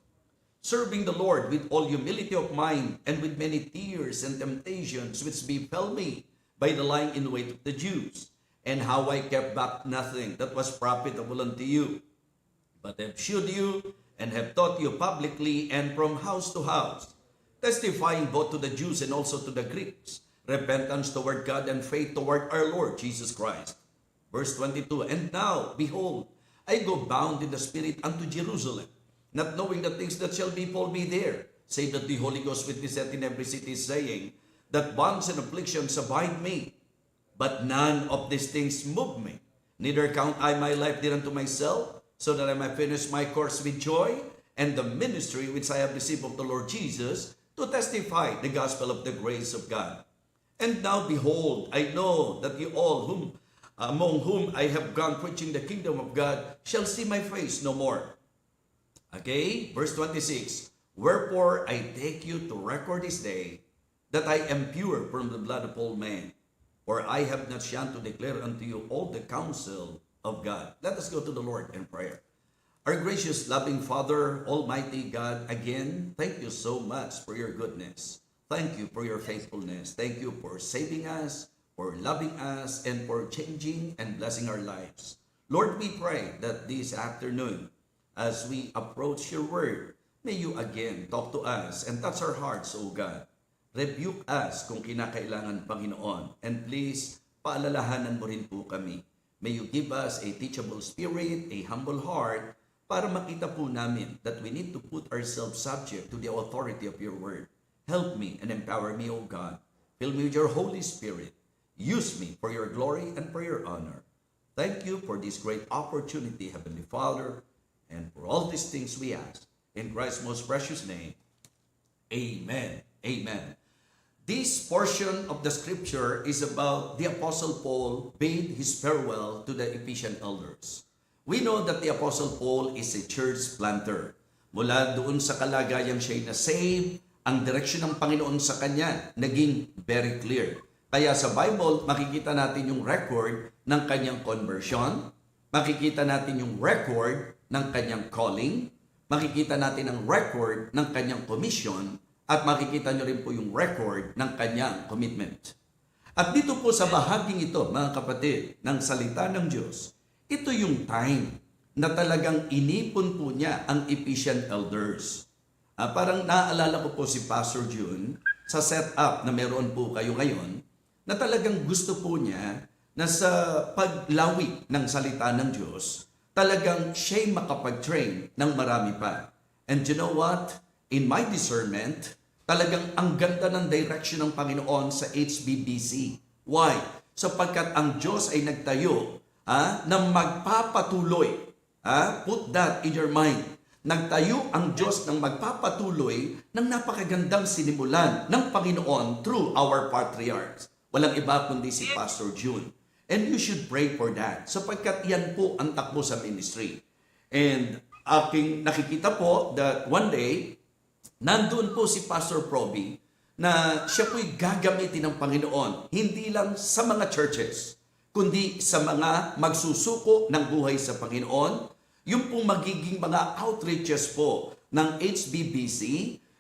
serving the Lord with all humility of mind and with many tears and temptations which befell me by the lying in wait of the Jews, and how I kept back nothing that was profitable unto you, but have shewed you and have taught you publicly and from house to house, testifying both to the Jews and also to the Greeks, repentance toward God and faith toward our Lord Jesus Christ. Verse 22, And now, behold, I go bound in the Spirit unto Jerusalem, not knowing the things that shall befall me there, save that the Holy Ghost witnesseth in every city, saying, that bonds and afflictions abide me, but none of these things move me. Neither count I my life dear unto myself, so that I may finish my course with joy, and the ministry which I have received of the Lord Jesus, to testify the gospel of the grace of God. And now behold, I know that you all among whom I have gone preaching the kingdom of God shall see my face no more. Okay, verse 26. Wherefore I take you to record this day that I am pure from the blood of all men. For I have not shunned to declare unto you all the counsel of God. Let us go to the Lord in prayer. Our gracious, loving Father, Almighty God, again, thank you so much for your goodness. Thank you for your faithfulness. Thank you for saving us, for loving us, and for changing and blessing our lives. Lord, we pray that this afternoon, as we approach your word, may you again talk to us and touch our hearts, O God. Rebuke us kung kinakailangan, Panginoon. And please, paalalahanan mo rin po kami. May you give us a teachable spirit, a humble heart, para makita po namin that we need to put ourselves subject to the authority of your word. Help me and empower me, O God. Fill me with your Holy Spirit. Use me for your glory and for your honor. Thank you for this great opportunity, Heavenly Father, and for all these things we ask. In Christ's most precious name, amen. Amen. This portion of the scripture is about the Apostle Paul bade his farewell to the Ephesian elders. We know that the Apostle Paul is a church planter. Mula doon sa kalagayang siya'y na-save, ang direksyon ng Panginoon sa kanya naging very clear. Kaya sa Bible, makikita natin yung record ng kanyang conversion, makikita natin yung record ng kanyang calling, makikita natin ang record ng kanyang commission, at makikita nyo rin po yung record ng kanyang commitment. At dito po sa bahaging ito, mga kapatid, ng salita ng Diyos, ito yung time na talagang inipon po niya ang Ephesian elders. Parang naaalala ko po si Pastor June sa setup na meron po kayo ngayon, na talagang gusto po niya na sa paglawig ng salita ng Diyos, talagang siya'y makapag-train ng marami pa. And you know what? In my discernment, talagang ang ganda ng direction ng Panginoon sa HBBC. Why? Sapagkat ang Diyos ay nagtayo na magpapatuloy. Put that in your mind. Nagtayo ang Diyos ng magpapatuloy ng napakagandang sinimulan ng Panginoon through our patriarchs. Walang iba kundi si Pastor June. And you should pray for that. Sapagkat yan po ang takbo sa ministry. And aking nakikita po that one day, nandun po si Pastor Proby na siya po'y gagamitin ng Panginoon, hindi lang sa mga churches, kundi sa mga magsusuko ng buhay sa Panginoon, yung pong magiging mga outreaches po ng HBBC,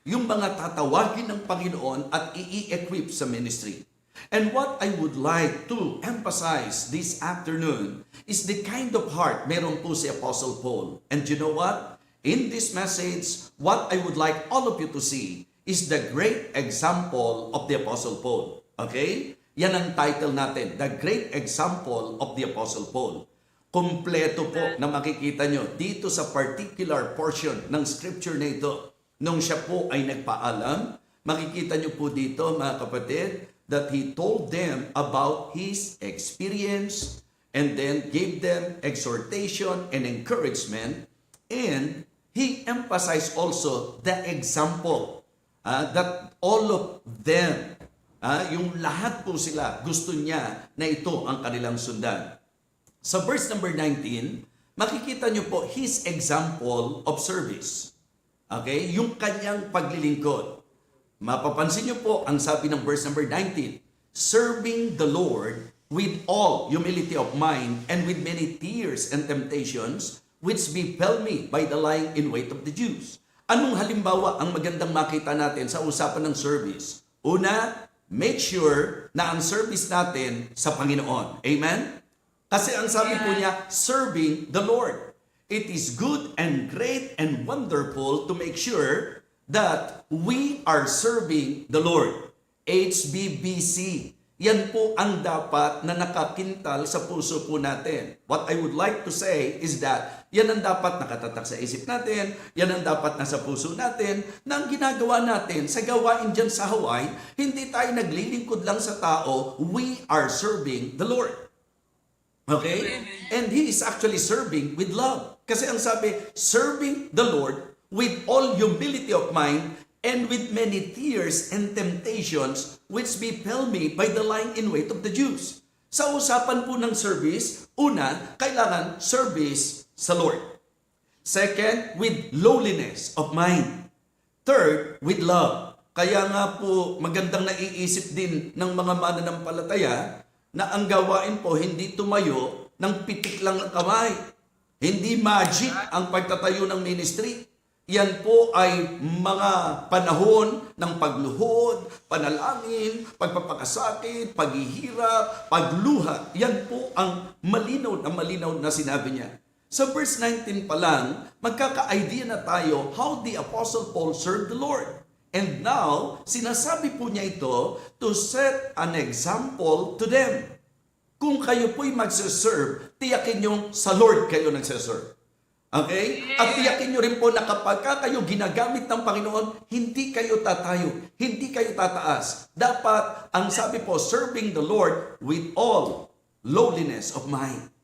yung mga tatawagin ng Panginoon at i-equip sa ministry. And what I would like to emphasize this afternoon is the kind of heart meron po si Apostle Paul. And you know what? In this message, what I would like all of you to see is the great example of the Apostle Paul. Okay? Yan ang title natin, The Great Example of the Apostle Paul. Kompleto po na makikita nyo dito sa particular portion ng scripture na ito. Nung siya po ay nagpaalam, makikita nyo po dito, mga kapatid, that he told them about his experience and then gave them exhortation and encouragement, and he emphasized also the example that all of them, yung lahat po sila, gusto niya na ito ang kanilang sundan. Sa verse number 19, makikita nyo po his example of service. Okay? Yung kanyang paglilingkod. Mapapansin nyo po ang sabi ng verse number 19, serving the Lord with all humility of mind and with many tears and temptations, which befell me by the lying in wait of the Jews. Anong halimbawa ang magandang makita natin sa usapan ng service? Una, make sure na ang service natin sa Panginoon. Amen? Kasi ang sabi po niya, serving the Lord. It is good and great and wonderful to make sure that we are serving the Lord. HBBC. Yan po ang dapat na nakakintal sa puso po natin. What I would like to say is that yan ang dapat nakatatak sa isip natin, yan ang dapat nasa puso natin, na ang ginagawa natin sa gawain dyan sa Hawaii, hindi tayo naglilingkod lang sa tao, we are serving the Lord. Okay? And He is actually serving with love. Kasi ang sabi, serving the Lord with all humility of mind and with many tears and temptations which befell me by the lying in wait of the Jews. Sa usapan po ng service, una, kailangan service sa Lord. Second, with lowliness of mind. Third, with love. Kaya nga po magandang naiisip din ng mga mananampalataya na ang gawain po hindi tumayo ng pitik lang ng kamay. Hindi magic ang pagtatayo ng ministry. Yan po ay mga panahon ng pagluhod, panalangin, pagpapakasakit, paghihirap, pagluha. Yan po ang malinaw na sinabi niya. Sa verse 19 pa lang, magkaka-idea na tayo how the Apostle Paul served the Lord. And now, sinasabi po niya ito to set an example to them. Kung kayo po'y magsaserve, tiyakin nyo sa Lord kayo nagsaserve. Okay? At tiyakin nyo rin po na kapag kayo ginagamit ng Panginoon, hindi kayo tatayo, hindi kayo tataas. Dapat, ang sabi po, serving the Lord with all lowliness of mind.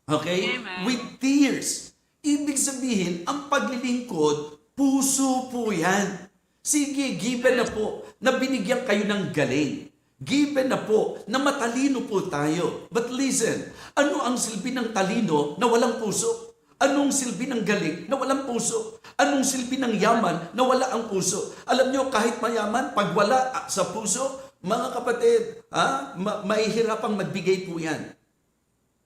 Okay? Amen. With tears. Ibig sabihin, ang paglilingkod, puso po yan. Sige, given na po na binigyan kayo ng galing. Given na po na matalino po tayo. But listen, ano ang silbi ng talino na walang puso? Anong silbi ng galing na walang puso? Anong silbi ng yaman na wala ang puso? Alam nyo, kahit mayaman, pag wala sa puso, mga kapatid, mahihirapang magbigay po yan.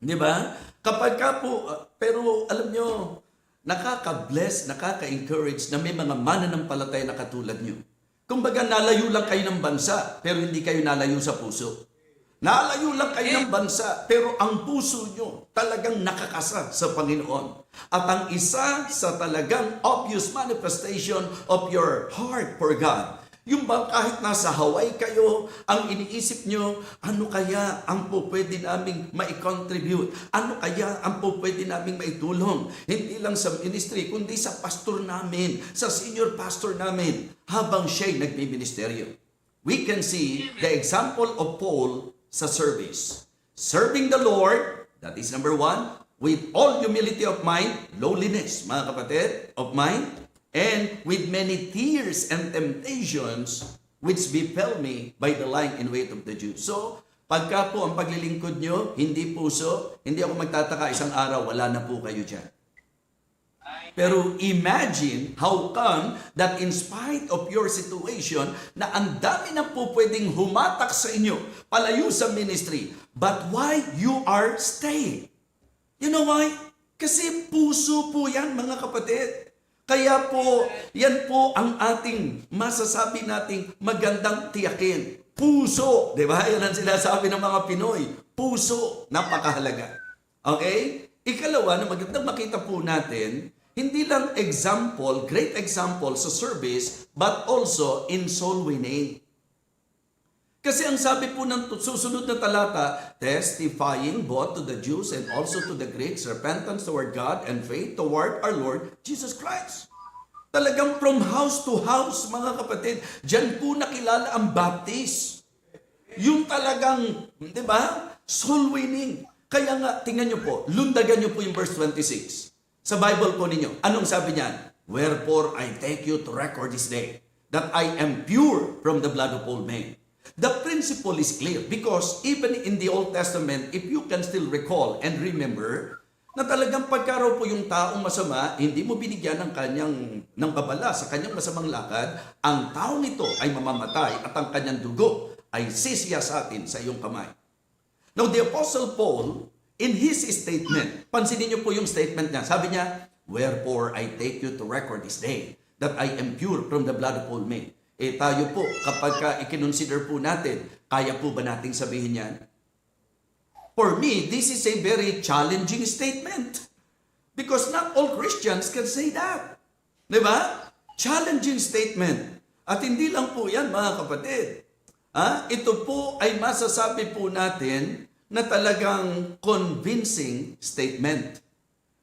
Di ba? Kapag ka po, pero alam nyo, nakaka-bless, nakaka-encourage na may mga mananampalataya na katulad nyo. Kumbaga, nalayo lang kayo ng bansa, pero hindi kayo nalayo sa puso. Nalayo lang kayo ng bansa, pero ang puso nyo talagang nakakasa sa Panginoon. At ang isa sa talagang obvious manifestation of your heart for God, yung bang kahit nasa Hawaii kayo, ang iniisip nyo, ano kaya ang po pwede naming mai-contribute? Ano kaya ang po pwede naming maitulong? Hindi lang sa ministry, kundi sa pastor namin, sa senior pastor namin, habang siya'y nagbiministeryo. We can see the example of Paul sa service. Serving the Lord, that is number 1, with all humility of mind, lowliness, mga kapatid, of mind, and with many tears and temptations which befell me by the lying in wait of the Jews. So, pagka po ang paglilingkod nyo, hindi puso, hindi ako magtataka isang araw, wala na po kayo dyan. Pero imagine how come that in spite of your situation, na ang dami na po pwedeng humatak sa inyo, palayo sa ministry, but why you are staying? You know why? Kasi puso po yan, mga kapatid. Kaya po, yan po ang ating masasabi nating magandang tiyakin. Puso, di ba? Yan ang sinasabi ng mga Pinoy. Puso, napakahalaga. Okay? Ikalawa, na magandang makita po natin, hindi lang example, great example sa service, but also in soul winning. Kasi ang sabi po ng susunod na talata, testifying both to the Jews and also to the Greeks, repentance toward God and faith toward our Lord Jesus Christ. Talagang from house to house, mga kapatid, dyan po nakilala ang baptist. Yung talagang, di ba, soul winning. Kaya nga, tingnan nyo po, lundagan nyo po yung verse 26. Sa Bible po ninyo, anong sabi niyan? Wherefore I take you to record this day, that I am pure from the blood of all men. The principle is clear because even in the Old Testament, if you can still recall and remember, na talagang pagkaraw po yung taong masama, hindi mo binigyan ng babala sa kanyang masamang lakad, ang taong ito ay mamamatay at ang kanyang dugo ay sisiya sa atin sa iyong kamay. Now, the Apostle Paul, in his statement, pansinin niyo po yung statement niya, sabi niya, wherefore I take you to record this day, that I am pure from the blood of all men. Tayo po, kapag ikinonsider po natin, kaya po ba nating sabihin yan? For me, this is a very challenging statement. Because not all Christians can say that. Diba? Challenging statement. At hindi lang po yan, mga kapatid. Ito po ay masasabi po natin na talagang convincing statement.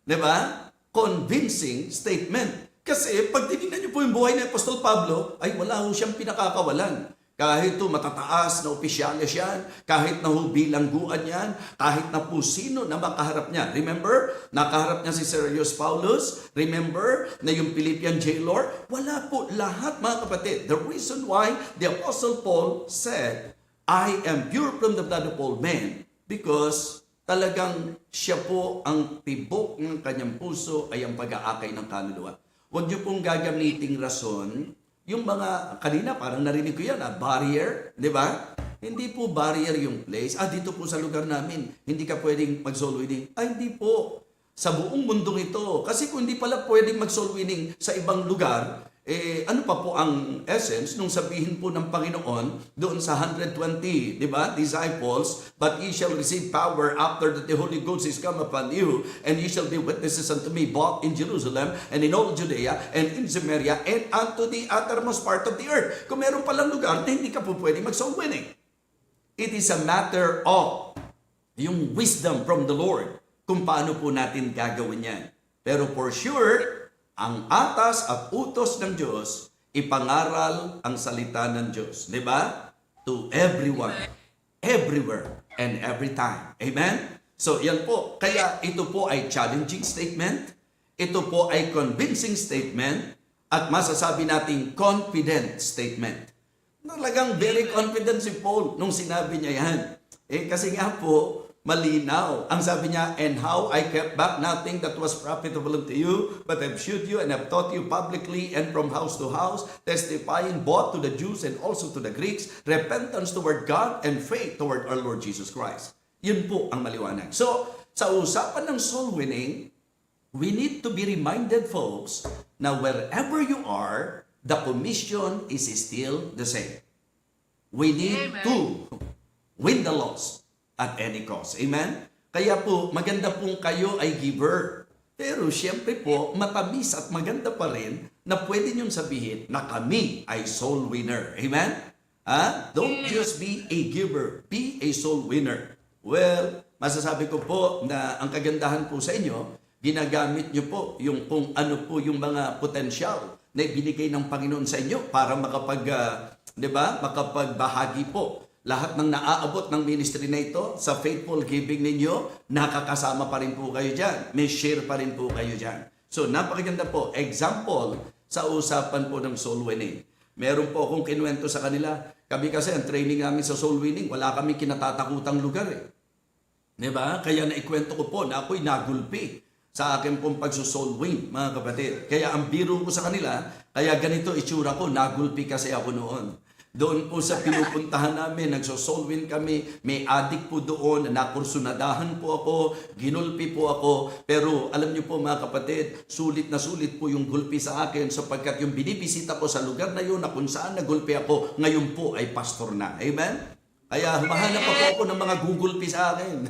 Diba? Convincing statement. Kasi pag tinignan niyo po yung buhay ni Apostol Pablo, ay wala ho siyang pinakakawalan. Kahit matataas na opisyales yan, kahit na bilangguan yan, kahit na po sino na makaharap niya. Remember, nakaharap niya si Sergius Paulus. Remember, na yung Philippian jailer. Wala po lahat, mga kapatid. The reason why the Apostle Paul said, I am pure from the blood of all men, because talagang siya po ang tibok ng kanyang puso ay ang pag-aakay ng kaluluwa. Huwag niyo pong gagamiting rason, yung mga, kanina parang narinig ko yan, barrier, di ba? Hindi po barrier yung place. Dito po sa lugar namin, hindi ka pwedeng mag-soul winning. Hindi po. Sa buong mundong ito. Kasi kung hindi pala pwedeng mag-soul winning sa ibang lugar, ano pa po ang essence nung sabihin po ng Panginoon doon sa 120, di ba, disciples, but ye shall receive power after that the Holy Ghost is come upon you, and ye shall be witnesses unto me both in Jerusalem and in all Judea and in Samaria and unto the uttermost part of the earth. Kung meron palang lugar na hindi ka po pwede mag-soul winning. It is a matter of yung wisdom from the Lord kung paano po natin gagawin yan. Pero for sure, ang atas at utos ng Diyos, ipangaral ang salita ng Diyos. Di ba? To everyone, everywhere, and every time. Amen? So, yan po. Kaya ito po ay challenging statement. Ito po ay convincing statement. At masasabi nating confident statement. Talagang very confident si Paul nung sinabi niya yan. Kasi nga po, malinaw. Ang sabi niya, and how I kept back nothing that was profitable unto you, but have shewed you and have taught you publicly and from house to house, testifying both to the Jews and also to the Greeks, repentance toward God and faith toward our Lord Jesus Christ. Yun po ang maliwanag. So, sa usapan ng soul winning, we need to be reminded, folks, na wherever you are, the commission is still the same. We need to win the lost at any cost. Amen? Kaya po, maganda pong kayo ay giver. Pero siyempre po, matamis at maganda pa rin na pwede niyong sabihin na kami ay soul winner. Amen? Don't just be a giver. Be a soul winner. Well, masasabi ko po na ang kagandahan po sa inyo, ginagamit niyo po yung kung ano po yung mga potensyal na ibinigay ng Panginoon sa inyo para makapagbahagi po. Lahat ng naaabot ng ministry na ito sa faithful giving ninyo, nakakasama pa rin po kayo dyan. May share pa rin po kayo dyan. So, napakaganda po. Example, sa usapan po ng soul winning. Meron po akong kinuwento sa kanila. Kami kasi, ang training namin sa soul winning, wala kami kinatatakutang lugar eh. Diba? Kaya naikwento ko po na ako'y nagulpi sa akin pong pagsusoul win, mga kapatid. Kaya ang biro ko sa kanila, kaya ganito itsura ko, nagulpi kasi ako noon. Doon po sa pinupuntahan namin, nagso-soul win kami, may adik po doon, nakursunadahan po ako, ginulpi po ako. Pero alam niyo po mga kapatid, sulit na sulit po yung gulpi sa akin sapagkat yung binibisita ko sa lugar na yun na kung saan nagulpi ako, ngayon po ay pastor na. Amen? Kaya humahanap pa po ako ng mga gugulpi sa akin.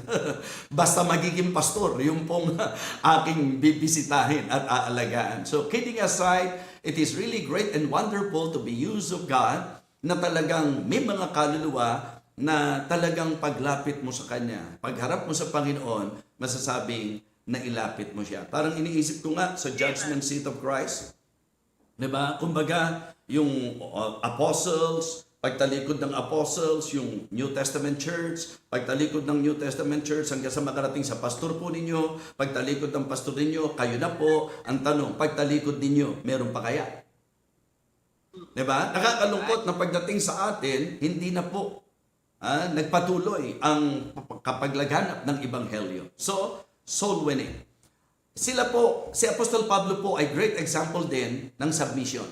Basta magiging pastor, yung pong aking bibisitahin at aalagaan. So kidding aside, it is really great and wonderful to be used of God na talagang may mga kaluluwa na talagang paglapit mo sa Kanya, pagharap mo sa Panginoon, masasabing na ilapit mo siya. Parang iniisip ko nga sa judgment seat of Christ, diba? Kumbaga, yung apostles, pagtalikod ng apostles, yung New Testament Church, pagtalikod ng New Testament Church hanggang sa makarating sa pastor po ninyo, pagtalikod ng pastor ninyo, kayo na po. Ang tanong, pagtalikod ninyo, meron pa kaya? Diba? Nakakalungkot na pagdating sa atin, hindi na po nagpatuloy ang kapaglaganap ng Ebanghelyo. So, soul winning. Sila po, si Apostol Pablo po ay great example din ng submission.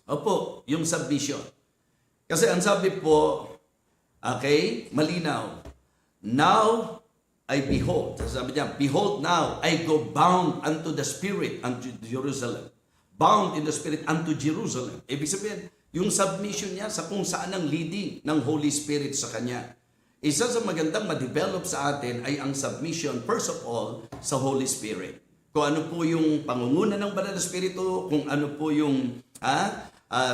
Opo, yung submission. Kasi ang sabi po, okay, malinaw. Now, I behold. Sabi niya, behold now, I go bound unto the Spirit, unto Jerusalem. Bound in the Spirit unto Jerusalem. Ibig sabihin, yung submission niya sa kung saan ang leading ng Holy Spirit sa Kanya. Isa sa magandang ma-develop sa atin ay ang submission, first of all, sa Holy Spirit. Kung ano po yung pangunguna ng Banal na Espiritu, kung ano po yung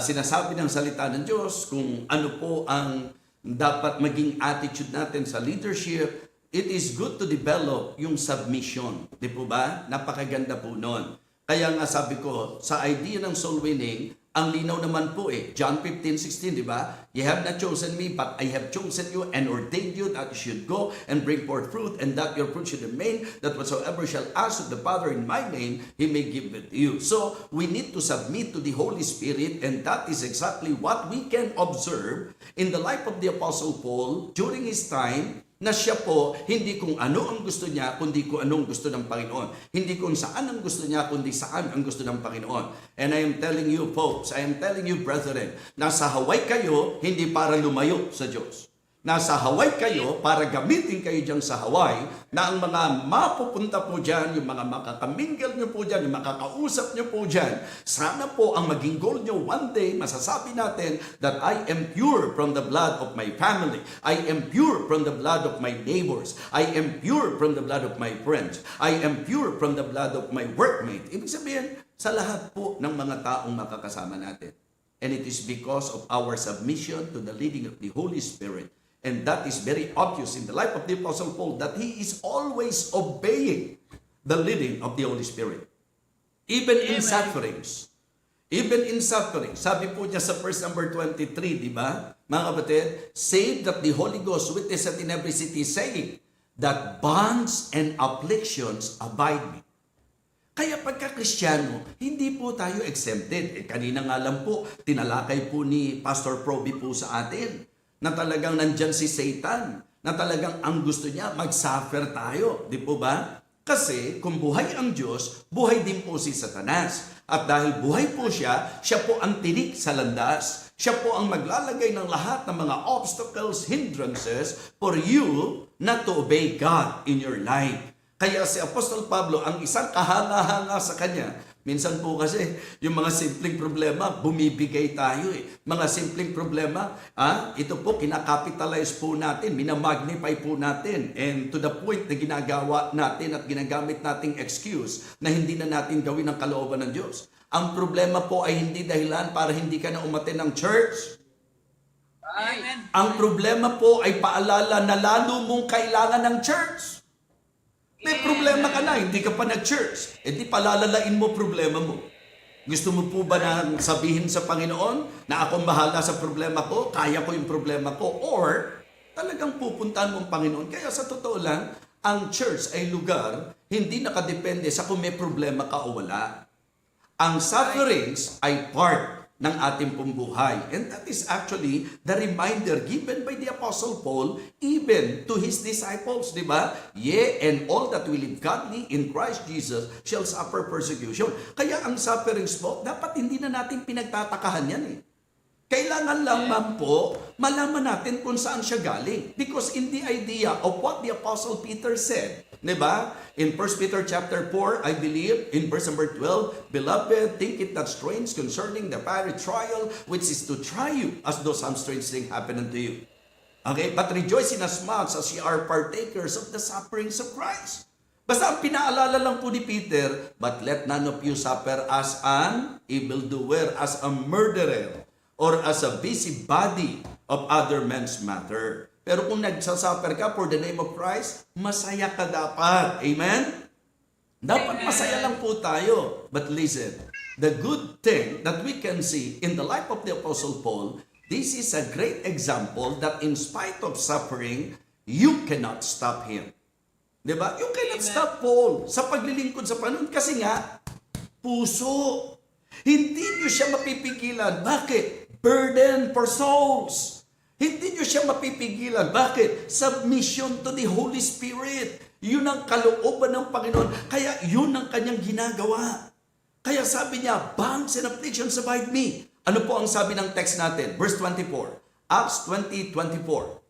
sinasabi ng salita ng Diyos, kung ano po ang dapat maging attitude natin sa leadership, it is good to develop yung submission. Di po ba? Napakaganda po nun. Kaya nga sabi ko, sa idea ng soul winning, ang linaw naman po John 15:16, di ba? You have not chosen me, but I have chosen you and ordained you that you should go and bring forth fruit, and that your fruit should remain, that whatsoever shall ask of the Father in my name, He may give it to you. So, we need to submit to the Holy Spirit, and that is exactly what we can observe in the life of the Apostle Paul during his time na siya po, hindi kung ano ang gusto niya, kundi kung anong gusto ng Panginoon. Hindi kung saan ang gusto niya, kundi saan ang gusto ng Panginoon. And I am telling you folks, I am telling you brethren, nasa Hawaii kayo, hindi para lumayo sa Diyos. Nasa Hawaii kayo para gamitin kayo dyan sa Hawaii na ang mga mapupunta po dyan, yung mga makakamingle nyo po dyan, yung makakausap nyo po dyan, sana po ang maging goal nyo one day, masasabi natin that I am pure from the blood of my family. I am pure from the blood of my neighbors. I am pure from the blood of my friends. I am pure from the blood of my workmate. Ibig sabihin, sa lahat po ng mga taong makakasama natin. And it is because of our submission to the leading of the Holy Spirit. And that is very obvious in the life of the Apostle Paul that he is always obeying the leading of the Holy Spirit. Even in sufferings. Even in suffering. Sabi po niya sa verse number 23, di ba? Mga kapatid, save that the Holy Ghost witnesseth in every city, saying that bonds and afflictions abide me. Kaya pagka Kristiyano, hindi po tayo exempted. Kanina nga lang po, tinalakay po ni Pastor Proby po sa atin na talagang nandyan si Satan, na talagang ang gusto niya, mag-suffer tayo. Di po ba? Kasi kung buhay ang Diyos, buhay din po si Satanas. At dahil buhay po siya, siya po ang tinik sa landas. Siya po ang maglalagay ng lahat ng mga obstacles, hindrances for you not to obey God in your life. Kaya si Apostol Pablo, ang isang kahanga-hanga sa kanya, minsan po kasi, yung mga simpleng problema, bumibigay tayo eh. Mga simpleng problema, ito po, kinakapitalize po natin, minamagnify po natin. And to the point na ginagawa natin at ginagamit nating excuse na hindi na natin gawin ang kalooban ng Diyos. Ang problema po ay hindi dahilan para hindi ka na umattend ng church. Amen. Ang problema po ay paalala na lalo mong kailangan ng church. May problema ka na, hindi ka pa nag-church. E di palalalain mo problema mo. Gusto mo po ba na sabihin sa Panginoon na akong bahala sa problema ko, kaya ko yung problema ko, or talagang pupuntahan mo ang Panginoon? Kaya sa totoo lang, ang church ay lugar, hindi nakadepende sa kung may problema ka o wala. Ang sufferings ay part ng ating pong buhay. And that is actually the reminder given by the Apostle Paul even to his disciples, di ba? Yea, and all that will live godly in Christ Jesus shall suffer persecution. Kaya ang sufferings po, dapat hindi na natin pinagtatakahan yan eh. Kailangan lang po, malaman natin kung saan siya galing. Because in the idea of what the Apostle Peter said, di ba? In 1 Peter chapter 4, I believe, in verse number 12, Beloved, think it not strange concerning the fiery trial, which is to try you, as though some strange thing happened unto you. Okay? But rejoice in as much as ye are partakers of the sufferings of Christ. Basta ang pinaalala lang po ni Peter, but let none of you suffer as an evildoer, as a murderer, or as a busybody of other men's matter. Pero kung nagsasuffer ka for the name of Christ, masaya ka dapat. Amen? Dapat masaya lang po tayo. But listen, the good thing that we can see in the life of the Apostle Paul, this is a great example that in spite of suffering, you cannot stop him. Diba? You cannot stop Paul sa paglilingkod sa Panginoon kasi nga, puso. Hindi nyo siya mapipigilan. Bakit? Burden for souls. Hindi nyo siya mapipigilan. Bakit? Submission to the Holy Spirit. Yun ang kalooban ng Panginoon. Kaya yun ang kanyang ginagawa. Kaya sabi niya, bonds and afflictions abide me. Ano po ang sabi ng text natin? Verse 24. Acts 20:24.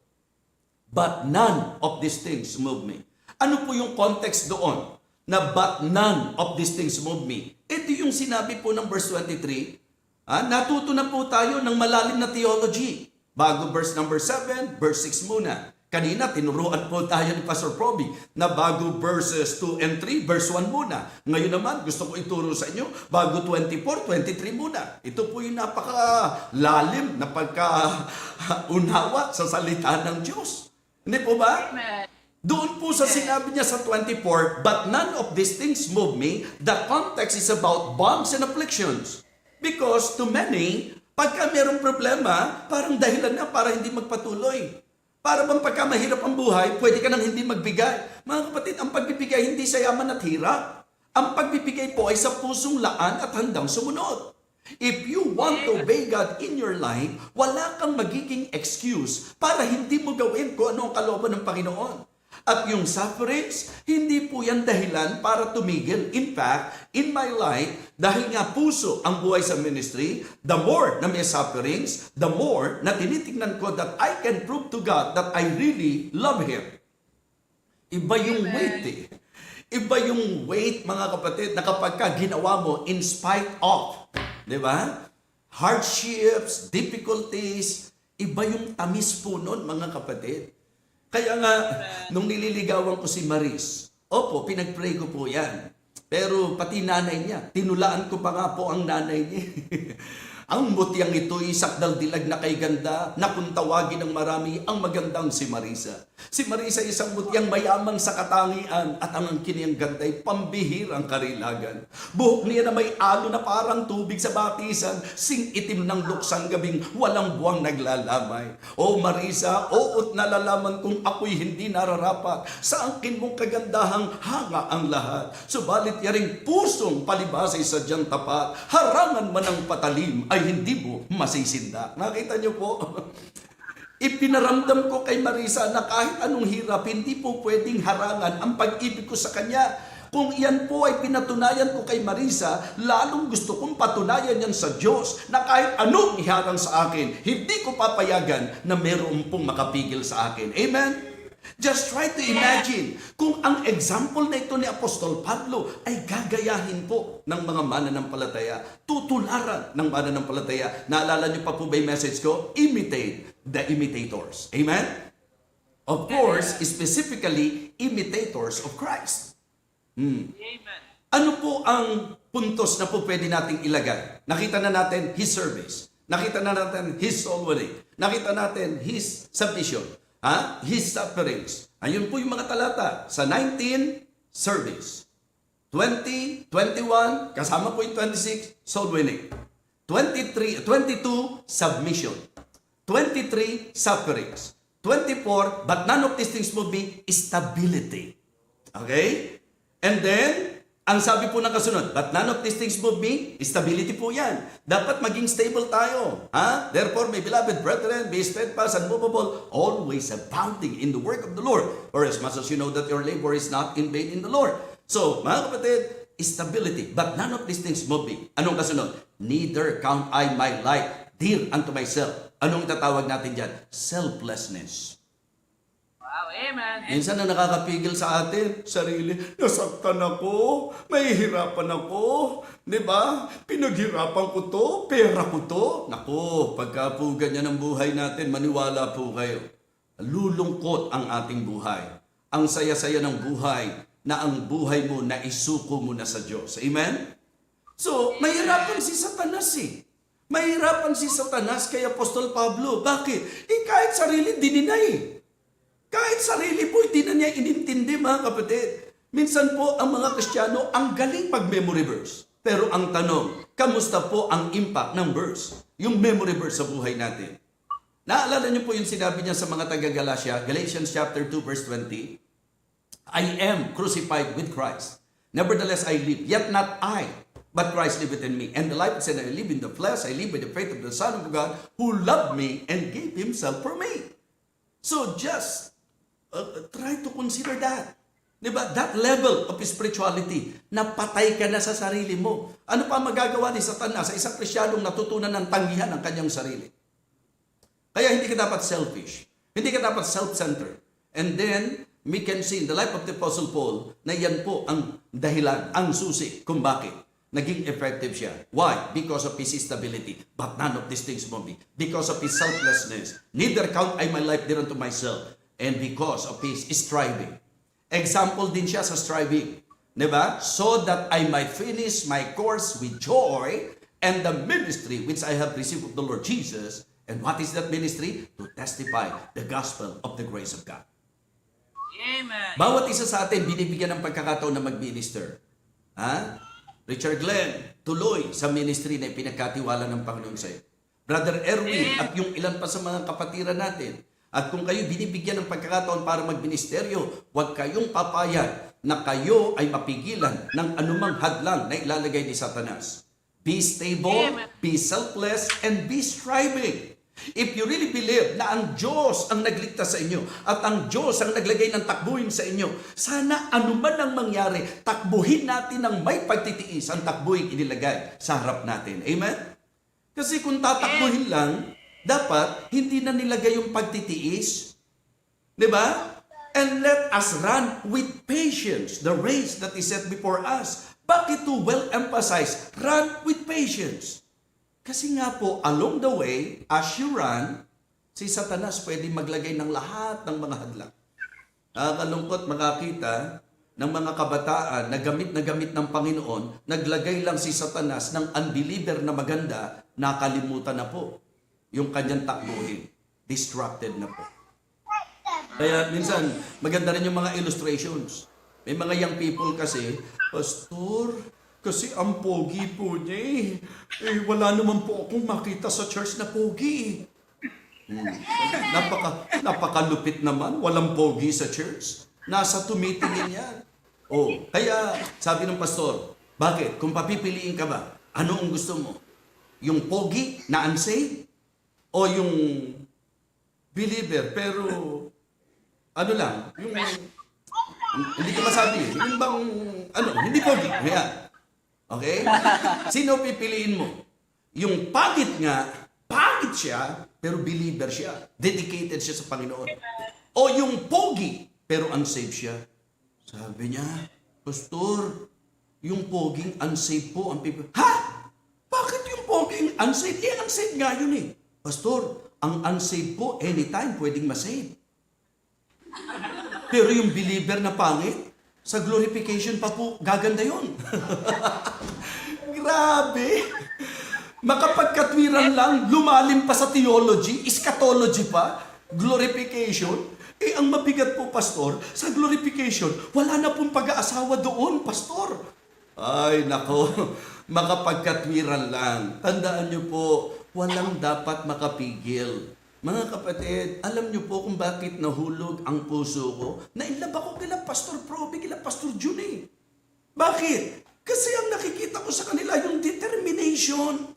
But none of these things move me. Ano po yung context doon? Na but none of these things move me. Ito yung sinabi po ng verse 23. Natuto na po tayo ng malalim na theology. Bago verse number 7, verse 6 muna. Kanina, tinuruan po tayo ni Pastor Proby na bago verses 2 and 3, verse 1 muna. Ngayon naman, gusto ko ituro sa inyo, bago 24, 23 muna. Ito po yung napakalalim na pagkaunawa sa salita ng Diyos. Hindi po ba? Doon po sa sinabi niya sa 24, but none of these things move me, the context is about bonds and afflictions. Because to many, pagka mayroong problema, parang dahilan na para hindi magpatuloy. Para bang pagka mahirap ang buhay, pwede ka nang hindi magbigay. Mga kapatid, ang pagbibigay hindi sa yaman at hirap. Ang pagbibigay po ay sa pusong laan at handang sumunod. If you want to obey God in your life, wala kang magiging excuse para hindi mo gawin kung ano ang kalooban ng Panginoon. At yung sufferings, hindi po yan dahilan para tumigil. In fact, in my life, dahil nga puso ang buhay sa ministry, the more na may sufferings, the more na tinitingnan ko that I can prove to God that I really love Him. Iba yung weight eh. Iba yung weight, mga kapatid, na kapag ka ginawa mo in spite of, di ba? Hardships, difficulties, iba yung tamis po nun, mga kapatid. Kaya nga, nung nililigawan ko si Maris, opo, pinag-pray ko po yan. Pero pati nanay niya, tinulaan ko pa nga po ang nanay niya. Ang mutyang ito'y sakdal dilag na kay ganda, na kung tawagin ng marami ang magandang si Marisa. Si Marisa isang mutyang mayamang sa katangian at ang kiniyang ganda'y pambihirang karilagan. Buhok niya na may alo na parang tubig sa batisan, sing itim ng luksang gabing walang buwang naglalamay. O Marisa, oot nalalaman kung ako'y hindi nararapat sa angkin mong kagandahang hanga ang lahat. Subalit yaring pusong palibasay sa diyang tapat, harangan man ang patalim ay hindi mo masisindak. Nakita niyo po? Ipinaramdam ko kay Marisa na kahit anong hirap, hindi po pwedeng harangan ang pag-ibig ko sa kanya. Kung iyan po ay pinatunayan ko kay Marisa, lalong gusto kong patunayan yan sa Diyos na kahit anong iharang sa akin, hindi ko papayagan na meron pong makapigil sa akin. Amen? Just try to imagine kung ang example na ito ni Apostol Pablo ay gagayahin po ng mga mananampalataya, tutularan ng mananampalataya. Naalala niyo pa po ba yung message ko? Imitate the imitators. Amen? Of course, specifically, imitators of Christ. Ano po ang puntos na po pwede nating ilagay? Nakita na natin His service. Nakita na natin His soul winning. Nakita natin His submission. His sufferings. Ayun po yung mga talata. Sa 19, service. 20, 21, kasama po yung 26, soul winning. 22, submission. 23, sufferings. 24, but none of these things will be stability. Okay? And then, ang sabi po ng kasunod, but none of these things will be stability po yan. Dapat maging stable tayo. Therefore, my beloved brethren, be steadfast and unmovable, always abounding in the work of the Lord. For as much as you know that your labor is not in vain in the Lord. So, mga kapatid, stability. But none of these things will be. Anong kasunod? Neither count I my life dear unto myself. Anong tatawag natin dyan? Selflessness. Minsan na nakakapigil sa atin, sarili, nasaktan ako, mahihirapan ako, di ba? Pinaghirapan ko to, pera ko to. Naku, pagka po ganyan ang buhay natin, maniwala po kayo. Lulungkot ang ating buhay. Ang saya-saya ng buhay, na ang buhay mo na isuko mo na sa Diyos. Amen? So, mahirapan si Satanas eh. Mahirapan si Satanas kay Apostol Pablo. Bakit? Kahit sarili, dininay. Kahit sarili po, hindi na niya inintindi, mga kapatid. Minsan po, ang mga Kristiyano, ang galing mag-memory verse. Pero ang tanong, kamusta po ang impact ng verse? Yung memory verse sa buhay natin. Naalala niyo po yung sinabi niya sa mga taga-Galatia, Galatians chapter 2, verse 20, I am crucified with Christ. Nevertheless, I live. Yet not I, but Christ liveth in me. And the life that I live in the flesh, I live by the faith of the Son of God, who loved me and gave Himself for me. So just try to consider that. Diba? That level of spirituality, napatay ka na sa sarili mo. Ano pa magagawa ni Satanas sa isang Kristiyanong natutunan ng tanggihan ng kanyang sarili? Kaya hindi ka dapat selfish. Hindi ka dapat self-centered. And then, we can see in the life of the Apostle Paul na yan po ang dahilan, ang susi kung bakit naging effective siya. Why? Because of his stability. But none of these things will be. Because of his selflessness. Neither count I my life dear unto myself. And because of his striving. Example din siya sa striving. Diba? So that I might finish my course with joy and the ministry which I have received of the Lord Jesus. And what is that ministry? To testify the gospel of the grace of God. Amen. Bawat isa sa atin binibigyan ng pagkakataon na mag-minister. Richard Glenn, tuloy sa ministry na pinagkatiwala ng Panginoon sa iyo. Brother Erwin at yung ilan pa sa mga kapatiran natin. At kung kayo binibigyan ng pagkakataon para magministeryo, huwag kayong papayag na kayo ay mapigilan ng anumang hadlang na ilalagay ni Satanas. Be stable, be selfless, and be striving. If you really believe na ang Diyos ang nagligtas sa inyo at ang Diyos ang naglagay ng takbuhin sa inyo, sana anuman ang mangyari, takbuhin natin ng may pagtitiis ang takbuhin inilagay sa harap natin. Amen? Kasi kung tatakbuhin lang, dapat hindi na nilagay yung pagtitiis. Diba? And let us run with patience the race that is set before us. Bakit to well emphasize? Run with patience. Kasi nga po, along the way, as you run, si Satanas pwede maglagay ng lahat ng mga hadlang. Nakakalungkot makakita ng mga kabataan na gamit ng Panginoon, naglagay lang si Satanas ng unbeliever na maganda, nakalimutan na po yung kanyang takbuhin. Distracted na po. Kaya minsan, maganda rin yung mga illustrations. May mga young people kasi, Pastor, kasi ang pogi po niya wala naman po akong makita sa church na pogi. Napakalupit naman, walang pogi sa church. Nasa tumitingin yan. Kaya sabi ng pastor, bakit? Kung papipiliin ka ba, ano ang gusto mo? Yung pogi na unsaved? O yung believer, pero ano lang, yung hindi ko masabi. Yung bang, hindi pogi. Kaya, okay? Sino pipiliin mo? Yung pagit siya, pero believer siya. Dedicated siya sa Panginoon. O yung pogi, pero unsaved siya. Sabi niya, Pastor, yung poging unsaved po ang pipiliin. Ha? Bakit yung poging unsaved? Unsaved nga yun eh. Pastor, ang unsaved po, anytime pwedeng masave. Pero yung believer na pangit, sa glorification pa po, gaganda yun. Grabe! Makapagkatwiran lang, lumalim pa sa theology, eschatology pa, glorification. Ang mabigat po, Pastor, sa glorification, wala na pong pag-aasawa doon, Pastor. Ay, nako, makapagkatwiran lang. Tandaan niyo po, walang dapat makapigil. Mga kapatid, alam niyo po kung bakit nahulog ang puso ko? Nainlove ako kila Pastor Proby, kila Pastor Jun eh. Bakit? Kasi ang nakikita ko sa kanila yung determination.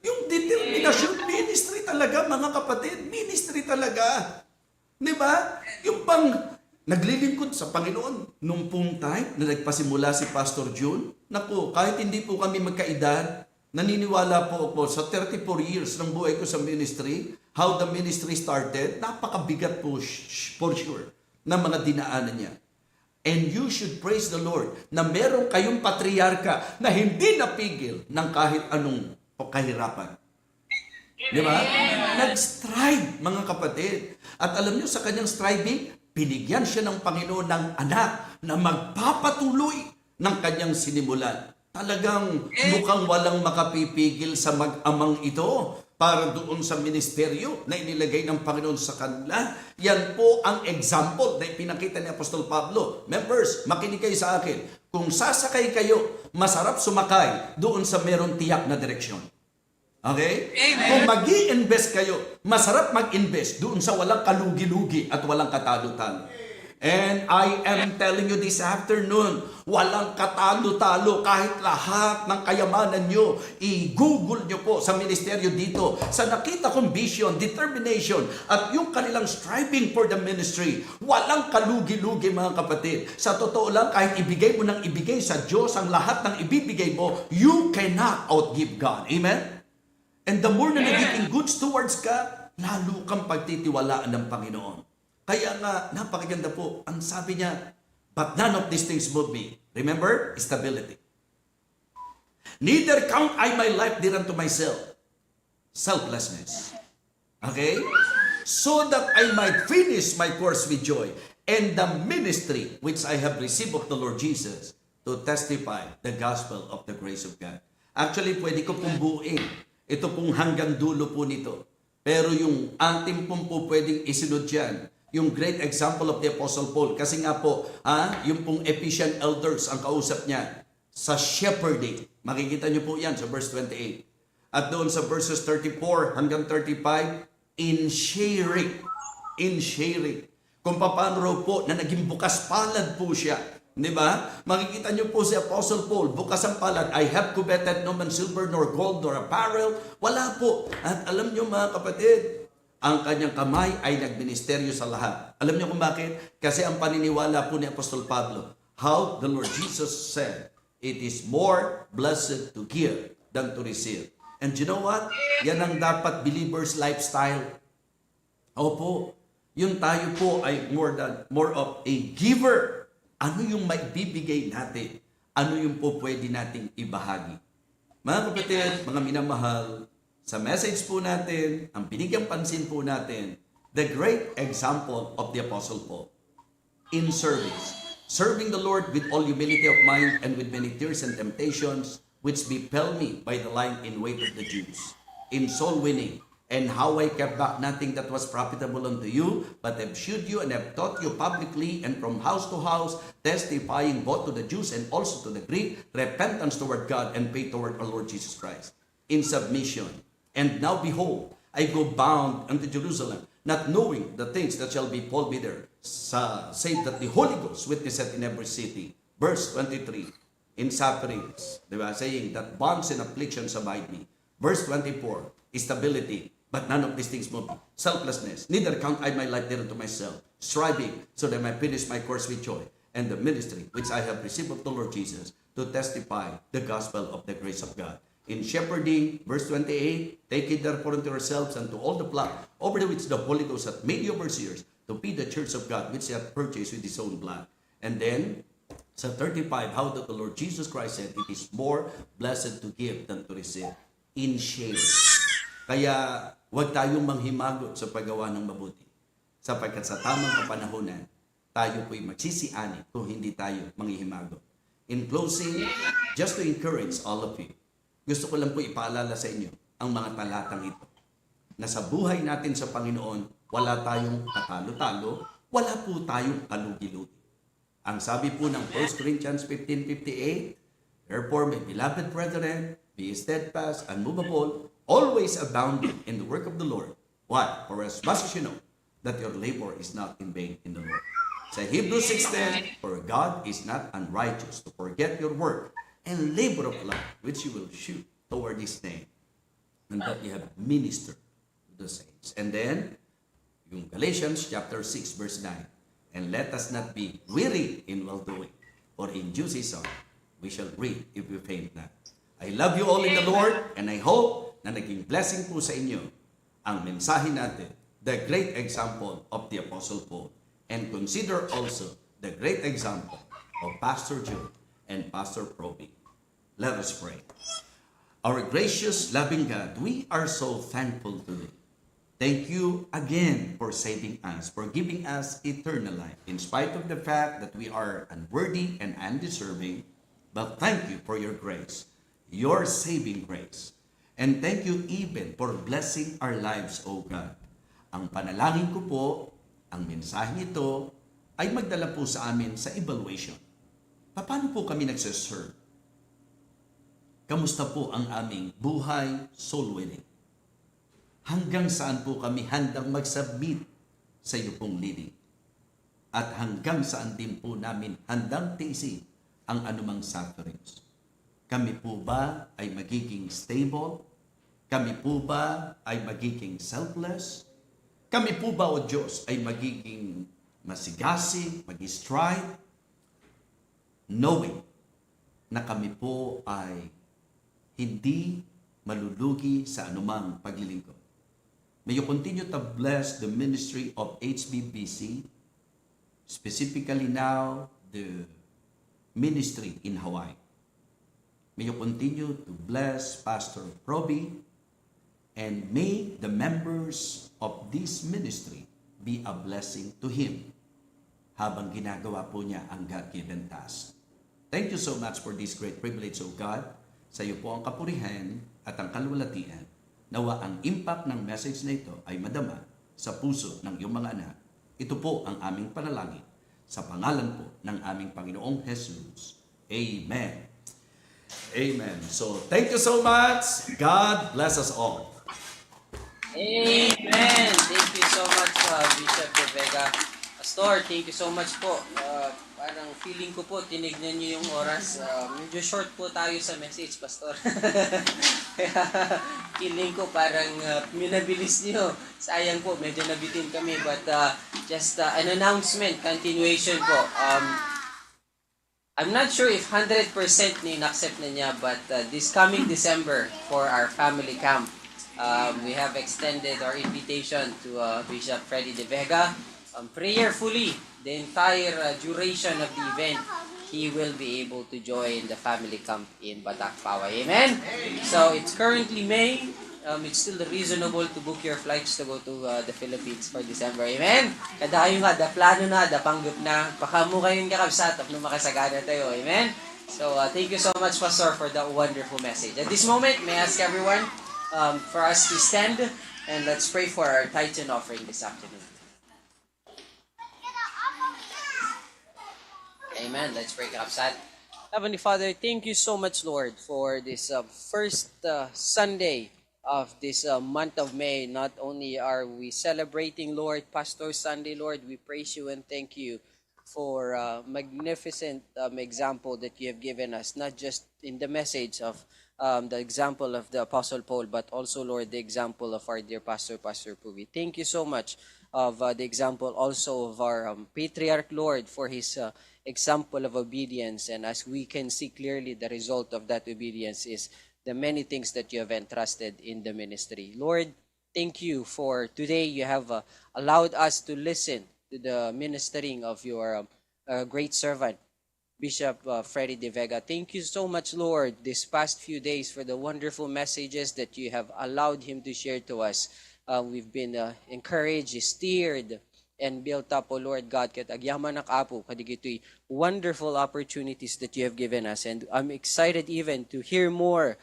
Yung determination, ministry talaga mga kapatid, ministry talaga. Diba? Yung pang naglilingkod sa Panginoon. Nung pong time na nagpasimula si Pastor Jun, naku, kahit hindi po kami magkaedad, naniniwala po ako sa 34 years ng buhay ko sa ministry, how the ministry started, napakabigat po for sure na mga dinaanan niya. And you should praise the Lord na meron kayong patriarka na hindi napigil ng kahit anong kahirapan. Di ba? Nag-strive, mga kapatid. At alam niyo, sa kanyang striving, binigyan siya ng Panginoon ng anak na magpapatuloy ng kanyang sinimulan. Talagang mukhang walang makapipigil sa mag-amang ito para doon sa ministeryo na inilagay ng Panginoon sa kanila. Yan po ang example na ipinakita ni Apostol Pablo. Members, makinig kayo sa akin. Kung sasakay kayo, masarap sumakay doon sa meron tiyak na direksyon. Okay? Amen. Kung mag-i-invest kayo, masarap mag-invest doon sa walang kalugi-lugi at walang katalo-talo. And I am telling you this afternoon, walang katalo-talo kahit lahat ng kayamanan nyo. I-google nyo po sa ministeryo dito. Sa nakita kong vision, determination, at yung kanilang striving for the ministry, walang kalugi-lugi mga kapatid. Sa totoo lang, kahit ibigay mo ng ibigay sa Diyos ang lahat ng ibibigay mo, you cannot outgive God. Amen? And the more na nagiging good stewards ka, lalo kang pagtitiwalaan ng Panginoon. Kaya nga, napakaganda po. Ang sabi niya, but none of these things move me. Remember? Stability. Neither count I my life dear unto myself. Selflessness. Okay? So that I might finish my course with joy and the ministry which I have received of the Lord Jesus to testify the gospel of the grace of God. Actually, pwede ko pong buuin. Ito pong hanggang dulo po nito. Pero yung ating pong po pwedeng isunod dyan, yung great example of the Apostle Paul. Kasi nga po, yung pong Ephesian elders ang kausap niya sa shepherding. Makikita niyo po yan sa verse 28. At doon sa verses 34 hanggang 35, in sharing. In sharing. Kung paano raw po na naging bukas palad po siya Di ba? Makikita niyo po si Apostle Paul, bukas ang palad, I have coveted no man silver nor gold nor apparel. Wala po. At alam niyo mga kapatid, ang kanyang kamay ay nagministeryo sa lahat. Alam niyo kung bakit? Kasi ang paniniwala po ni Apostol Pablo, how the Lord Jesus said, it is more blessed to give than to receive. And you know what? Yan ang dapat believer's lifestyle. Opo, yung tayo po ay more of a giver. Ano yung maibibigay natin? Ano yung po pwede nating ibahagi? Mga kapatid, mga minamahal, sa message po natin, ang binigyang pansin po natin, the great example of the Apostle Paul in service. Serving the Lord with all humility of mind and with many tears and temptations, which befell me by the lying in wait of the Jews. In soul winning, and how I kept back nothing that was profitable unto you, but have shewed you and have taught you publicly and from house to house, testifying both to the Jews and also to the Greek, repentance toward God and faith toward our Lord Jesus Christ, in submission. And now behold, I go bound unto Jerusalem, not knowing the things that shall befall me there, save that the Holy Ghost witnesseth in every city. Verse 23, in sufferings, diba? Saying that bonds and afflictions abide me. Verse 24, stability, but none of these things move me. Selflessness, neither count I my life dear unto myself, striving so that I may finish my course with joy, and the ministry which I have received of the Lord Jesus, to testify the gospel of the grace of God. In shepherding, verse 28, take it therefore unto yourselves and to all the flock, over which the Holy Ghost hath made you overseers, to feed the church of God, which he hath purchased with his own blood. And then, sa 35, how that the Lord Jesus Christ said, it is more blessed to give than to receive. In share. Kaya, huwag tayong manghimagot sa paggawa ng mabuti. Sapagkat sa tamang kapanahunan, tayo po'y magsisiani kung hindi tayo manghihimagot. In closing, just to encourage all of you, gusto ko lang po ipaalala sa inyo ang mga talatang ito. Na sa buhay natin sa Panginoon, wala tayong katalo-talo, wala po tayong kalugi-lugi. Ang sabi po ng 1 Corinthians 15:58, therefore, my beloved brethren, be steadfast, unmovable, always abounding in the work of the Lord. What? For as much as you know that your labor is not in vain in the Lord. Sa Hebrews 6:10, for God is not unrighteous to forget your work and labor of love, which you will shew toward his name, and that you have ministered to the saints. And then, yung Galatians chapter 6, verse 9, and let us not be weary in well-doing, for in due season we shall reap if we faint not. I love you all in the Lord, and I hope na naging blessing po sa inyo ang mensahe natin, the great example of the Apostle Paul, and consider also the great example of Pastor Joe and Pastor Proby. Let us pray. Our gracious, loving God, we are so thankful today. Thank you again for saving us, for giving us eternal life, in spite of the fact that we are unworthy and undeserving. But thank you for your grace, your saving grace. And thank you even for blessing our lives, O God. Ang panalangin ko po, ang mensahe nito ay magdala po sa amin sa evaluation. Paano po kami nagsiserve? Kamusta po ang aming buhay soul winning? Hanggang saan po kami handang mag-submit sa iyo pong leading? At hanggang saan din po namin handang tiisin ang anumang sufferings? Kami po ba ay magiging stable? Kami po ba ay magiging selfless? Kami po ba, O Diyos, ay magiging masigasig, mag-strive? Knowing na kami po ay hindi malulugi sa anumang paglilingkod. May you continue to bless the ministry of HBBC, specifically now the ministry in Hawaii. May you continue to bless Pastor Proby, and may the members of this ministry be a blessing to him habang ginagawa po niya ang God-given task. Thank you so much for this great privilege, O God. Sa iyo po ang kapurihan at ang kalwalatian. Nawa ang impact ng message na ito ay madama sa puso ng iyong mga anak. Ito po ang aming panalangin sa pangalan po ng aming Panginoong Jesus. Amen. Amen. So, thank you so much. God bless us all. Amen. Thank you so much, Bishop De Vega. Pastor, thank you so much po. Parang feeling ko po, tinignan niyo yung oras. Medyo short po tayo sa message, Pastor. Kaya feeling ko parang minabilis niyo. Sayang po, medyo nabitin kami. But just an announcement, continuation po. I'm not sure if 100% na-accept na niya, but this coming December for our family camp, we have extended our invitation to Bishop Freddy De Vega. Prayerfully, the entire duration of the event, he will be able to join the family camp in Batak Paway. Amen? So, it's currently May. It's still reasonable to book your flights to go to the Philippines for December. Amen? Kadayo nga, da plano na, da panggap na. Pakamu kayong kakabsat, no makasagana tayo. Amen? So, thank you so much, Pastor, for that wonderful message. At this moment, may I ask everyone for us to stand and let's pray for our tithes and offering this afternoon. Amen. Let's pray, Kapsat. Heavenly Father, thank you so much, Lord, for this first Sunday of this month of May. Not only are we celebrating, Lord, Pastor Sunday, Lord, we praise you and thank you for magnificent example that you have given us, not just in the message of the example of the Apostle Paul, but also, Lord, the example of our dear Pastor, Pastor Puvi. Thank you so much of the example also of our Patriarch, Lord, for his example of obedience. And as we can see clearly, the result of that obedience is the many things that you have entrusted in the ministry. Lord, thank you for today you have allowed us to listen to the ministering of your great servant, Bishop Freddy De Vega. Thank you so much, Lord, this past few days for the wonderful messages that you have allowed him to share to us. We've been encouraged, steered, and built up, O Lord God, ket agyaman nak apo, kadigito'y wonderful opportunities that you have given us. And I'm excited even to hear more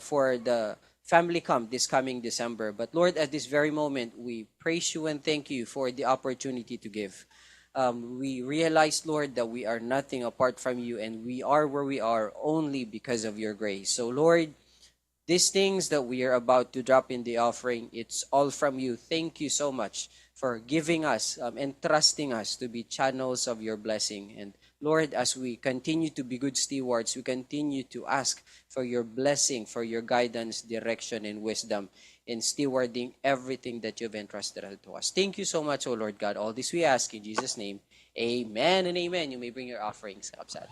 for the family camp this coming December. But Lord, at this very moment, we praise you and thank you for the opportunity to give. We realize, Lord, that we are nothing apart from you, and we are where we are only because of your grace. So, Lord, these things that we are about to drop in the offering, it's all from you. Thank you so much for giving us and trusting us to be channels of your blessing. And Lord, as we continue to be good stewards, we continue to ask for your blessing, for your guidance, direction, and wisdom in stewarding everything that you've entrusted to us. Thank you so much, O Lord God. All this we ask in Jesus' name. Amen and amen. You may bring your offerings, Kapsat.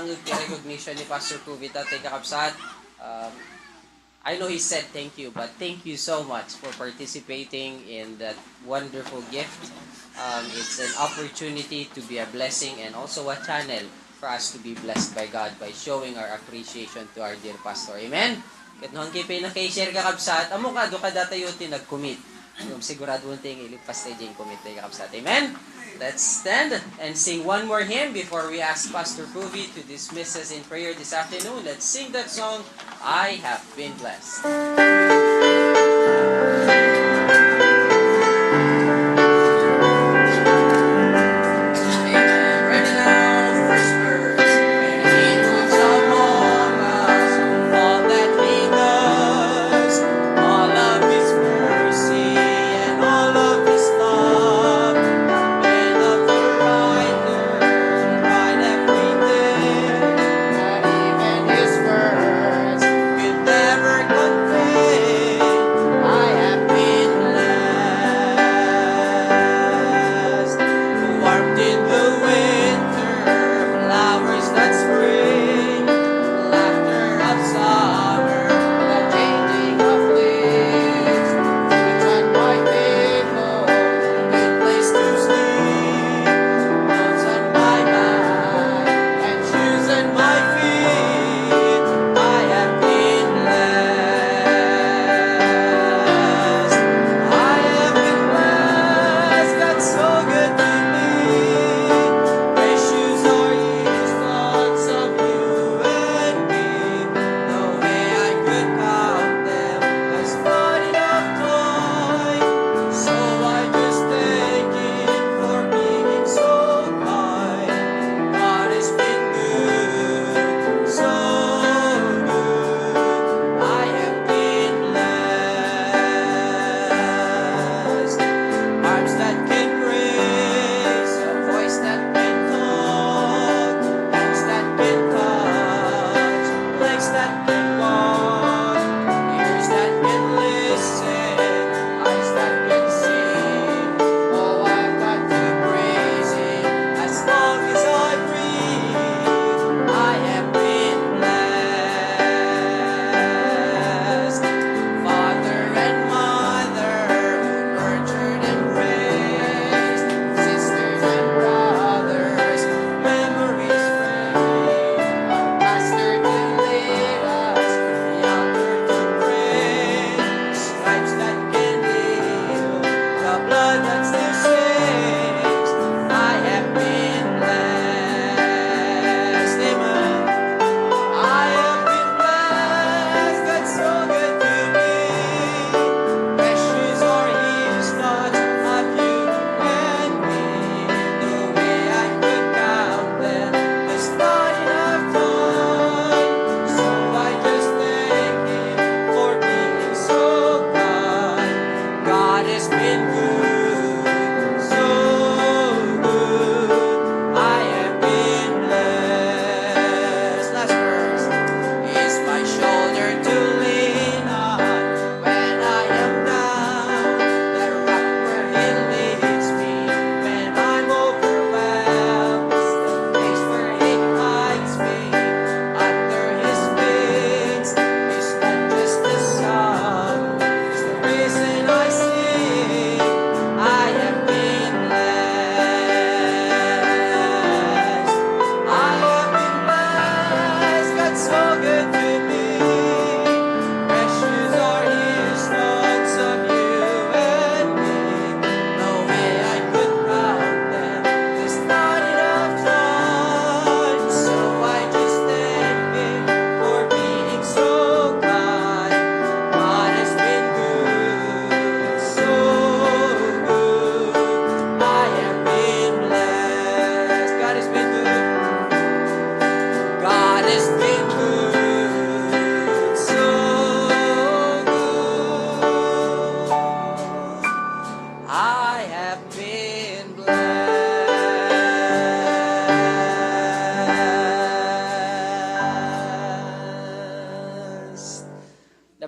nangag recognition ni Pastor Provita tay kakabsat. I know he said thank you, but thank you so much for participating in that wonderful gift. It's an opportunity to be a blessing and also a channel for us to be blessed by God by showing our appreciation to our dear pastor. Amen? Kat noon kay pinaka-share kakabsat, amo ka, do ka datayo nag-commit. Yung sigurado mo ting ilipas tayo yung commit tayo kakabsat. Amen? Let's stand and sing one more hymn before we ask Pastor Pruvi to dismiss us in prayer this afternoon. Let's sing that song, I Have Been Blessed.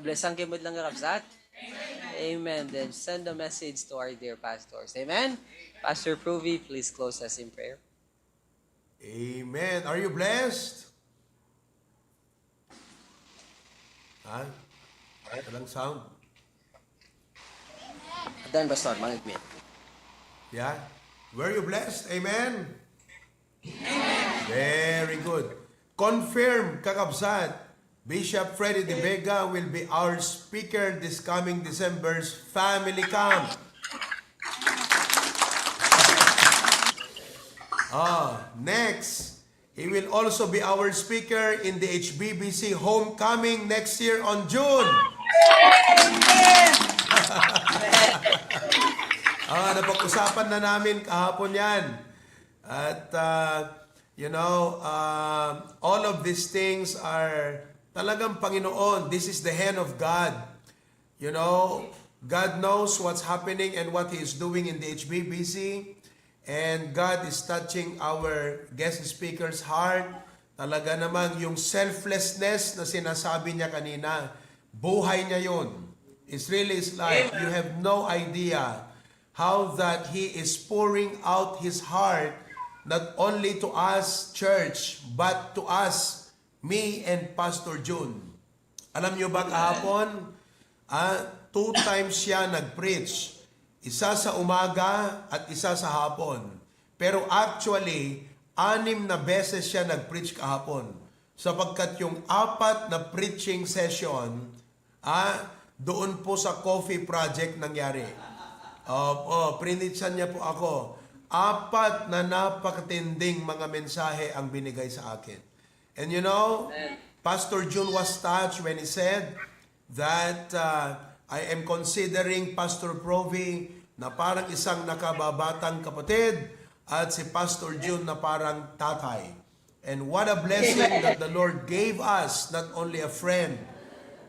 Bless ang kimod lang kakabsat. Amen. Then send a message to our dear pastors. Amen. Pastor Pruvi, please close us in prayer. Amen. Are you blessed? Ha? Walang sound. Adan, Pastor, mangigmit. Yeah? Were you blessed? Amen? Amen. Very good. Confirm, kakabsat, Bishop Freddy De Vega will be our speaker this coming December's family camp. Next, he will also be our speaker in the HBBC homecoming next year on June. Napag-usapan na namin kahapon yan. At, all of these things are talagang Panginoon. This is the hand of God. You know, God knows what's happening and what He is doing in the HBBC. And God is touching our guest speaker's heart. Talaga namang yung selflessness na sinasabi niya kanina, buhay niya yun. It's really His life. You have no idea how that He is pouring out His heart not only to us, church, but to us, me and Pastor June. Alam niyo ba kahapon, 2 times siya nag-preach. Isa sa umaga at isa sa hapon. Pero actually, 6 na beses siya nag-preach kahapon. Sapagkat yung 4 na preaching session, doon po sa Coffee Project nangyari. Prinitsan niya po ako. 4 na napakatinding mga mensahe ang binigay sa akin. And you know, Pastor June was touched when he said that I am considering Pastor Provi na parang isang nakababatang kapatid at si Pastor June na parang tatay. And what a blessing that the Lord gave us, not only a friend,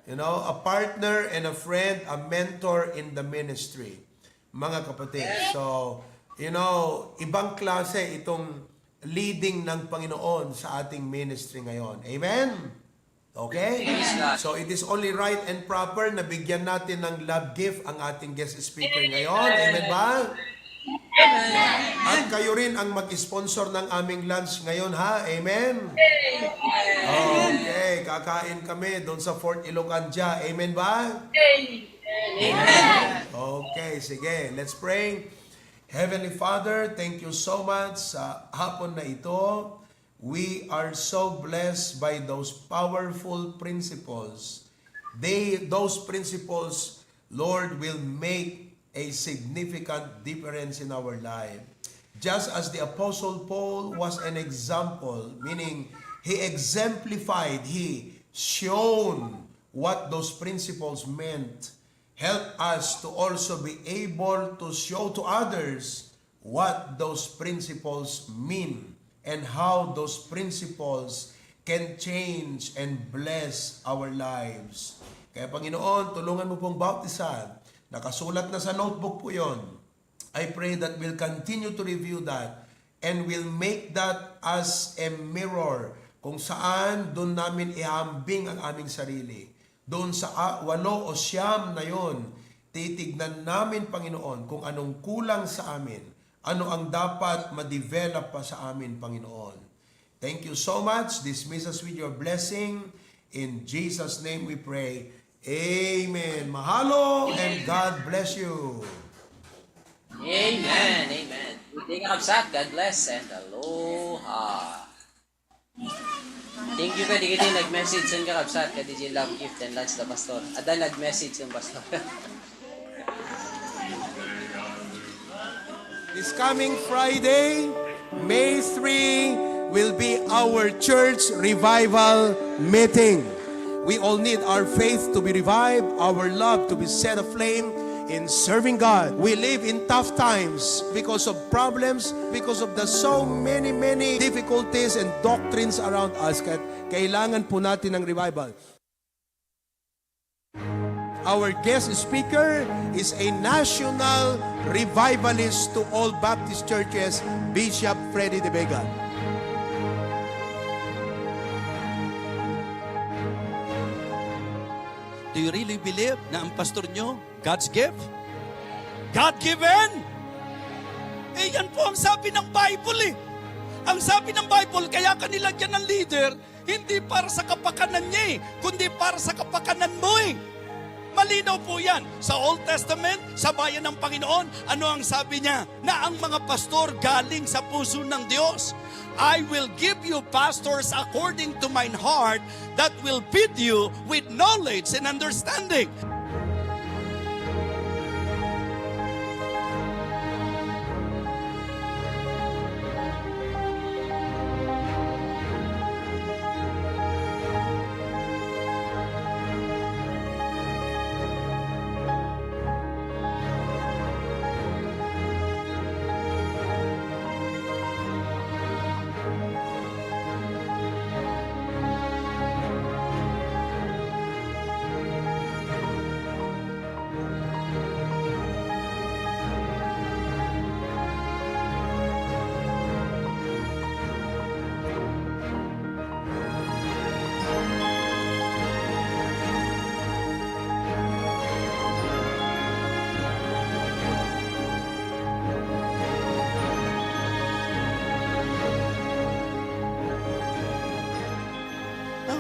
a partner and a friend, a mentor in the ministry. Mga kapatid. So, ibang klase itong leading ng Panginoon sa ating ministry ngayon. Amen? Okay? So, it is only right and proper na bigyan natin ng love gift ang ating guest speaker ngayon. Amen ba? At kayo rin ang mag-sponsor ng aming lunch ngayon, ha? Amen? Okay, kakain kami doon sa Fort Ilocandia. Amen ba? Amen. Okay, sige. Let's pray. Heavenly Father, thank you so much sa hapon na ito. We are so blessed by those powerful principles. Those principles, Lord, will make a significant difference in our life. Just as the Apostle Paul was an example, meaning he exemplified, he shown what those principles meant. Help us to also be able to show to others what those principles mean and how those principles can change and bless our lives. Kaya Panginoon, tulungan mo pong bautisan. Nakasulat na sa notebook po yon. I pray that we'll continue to review that and we'll make that as a mirror kung saan doon namin ihambing ang aming sarili. Doon sa 8 o 9 na yon, titignan namin, Panginoon, kung anong kulang sa amin. Ano ang dapat ma-develop pa sa amin, Panginoon. Thank you so much. Dismiss us with your blessing. In Jesus' name we pray. Amen. Mahalo and God bless you. Amen. Amen. Good day, kakabsat. God bless and aloha. Thank you ka, di nag-message sa kakabsat ka, DJ Love Gift and Lunch the Pastor. Ada nag-message yung Pastor. This coming Friday, May 3, will be our church revival meeting. We all need our faith to be revived, our love to be set aflame in serving God. We live in tough times because of problems, because of the so many difficulties and doctrines around us. Kailangan po natin ng revival. Our guest speaker is a national revivalist to all Baptist churches, Bishop Freddy De Vega. Do you really believe na ang pastor nyo, God's gift? God-given? Yan po ang sabi ng Bible . Ang sabi ng Bible, kaya kanilagyan ng leader, Hindi para sa kapakanan niya kundi para sa kapakanan mo Malinaw po yan. Sa Old Testament, sa bayan ng Panginoon, ano ang sabi niya? Na ang mga pastor galing sa puso ng Diyos. I will give you pastors according to mine heart that will feed you with knowledge and understanding.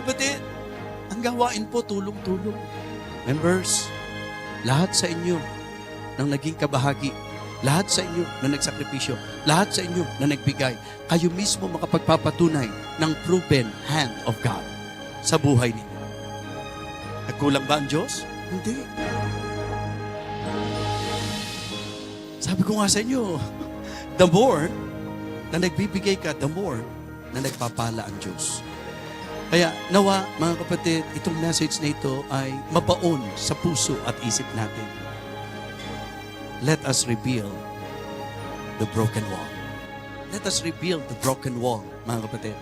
Kapatid, ang gawain po tulong-tulong. Members, lahat sa inyo nang naging kabahagi, lahat sa inyo na nagsakripisyo, lahat sa inyo na nagbigay, kayo mismo makapagpapatunay ng proven hand of God sa buhay ninyo. Nagkulang ba ang Diyos? Hindi. Sabi ko nga sa inyo, the more na nagbibigay ka, the more na nagpapala ang Diyos. Kaya nawa, mga kapatid, itong message na ito ay mapaon sa puso at isip natin. Let us rebuild the broken wall. Let us rebuild the broken wall, mga kapatid.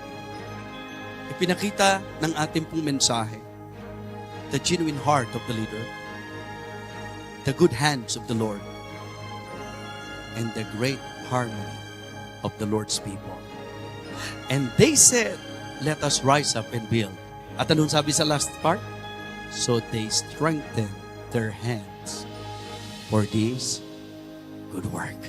Ipinakita ng ating pong mensahe, the genuine heart of the leader, the good hands of the Lord, and the great harmony of the Lord's people. And they said, let us rise up and build. At anong sabi sa last part? So they strengthen their hands for this good work.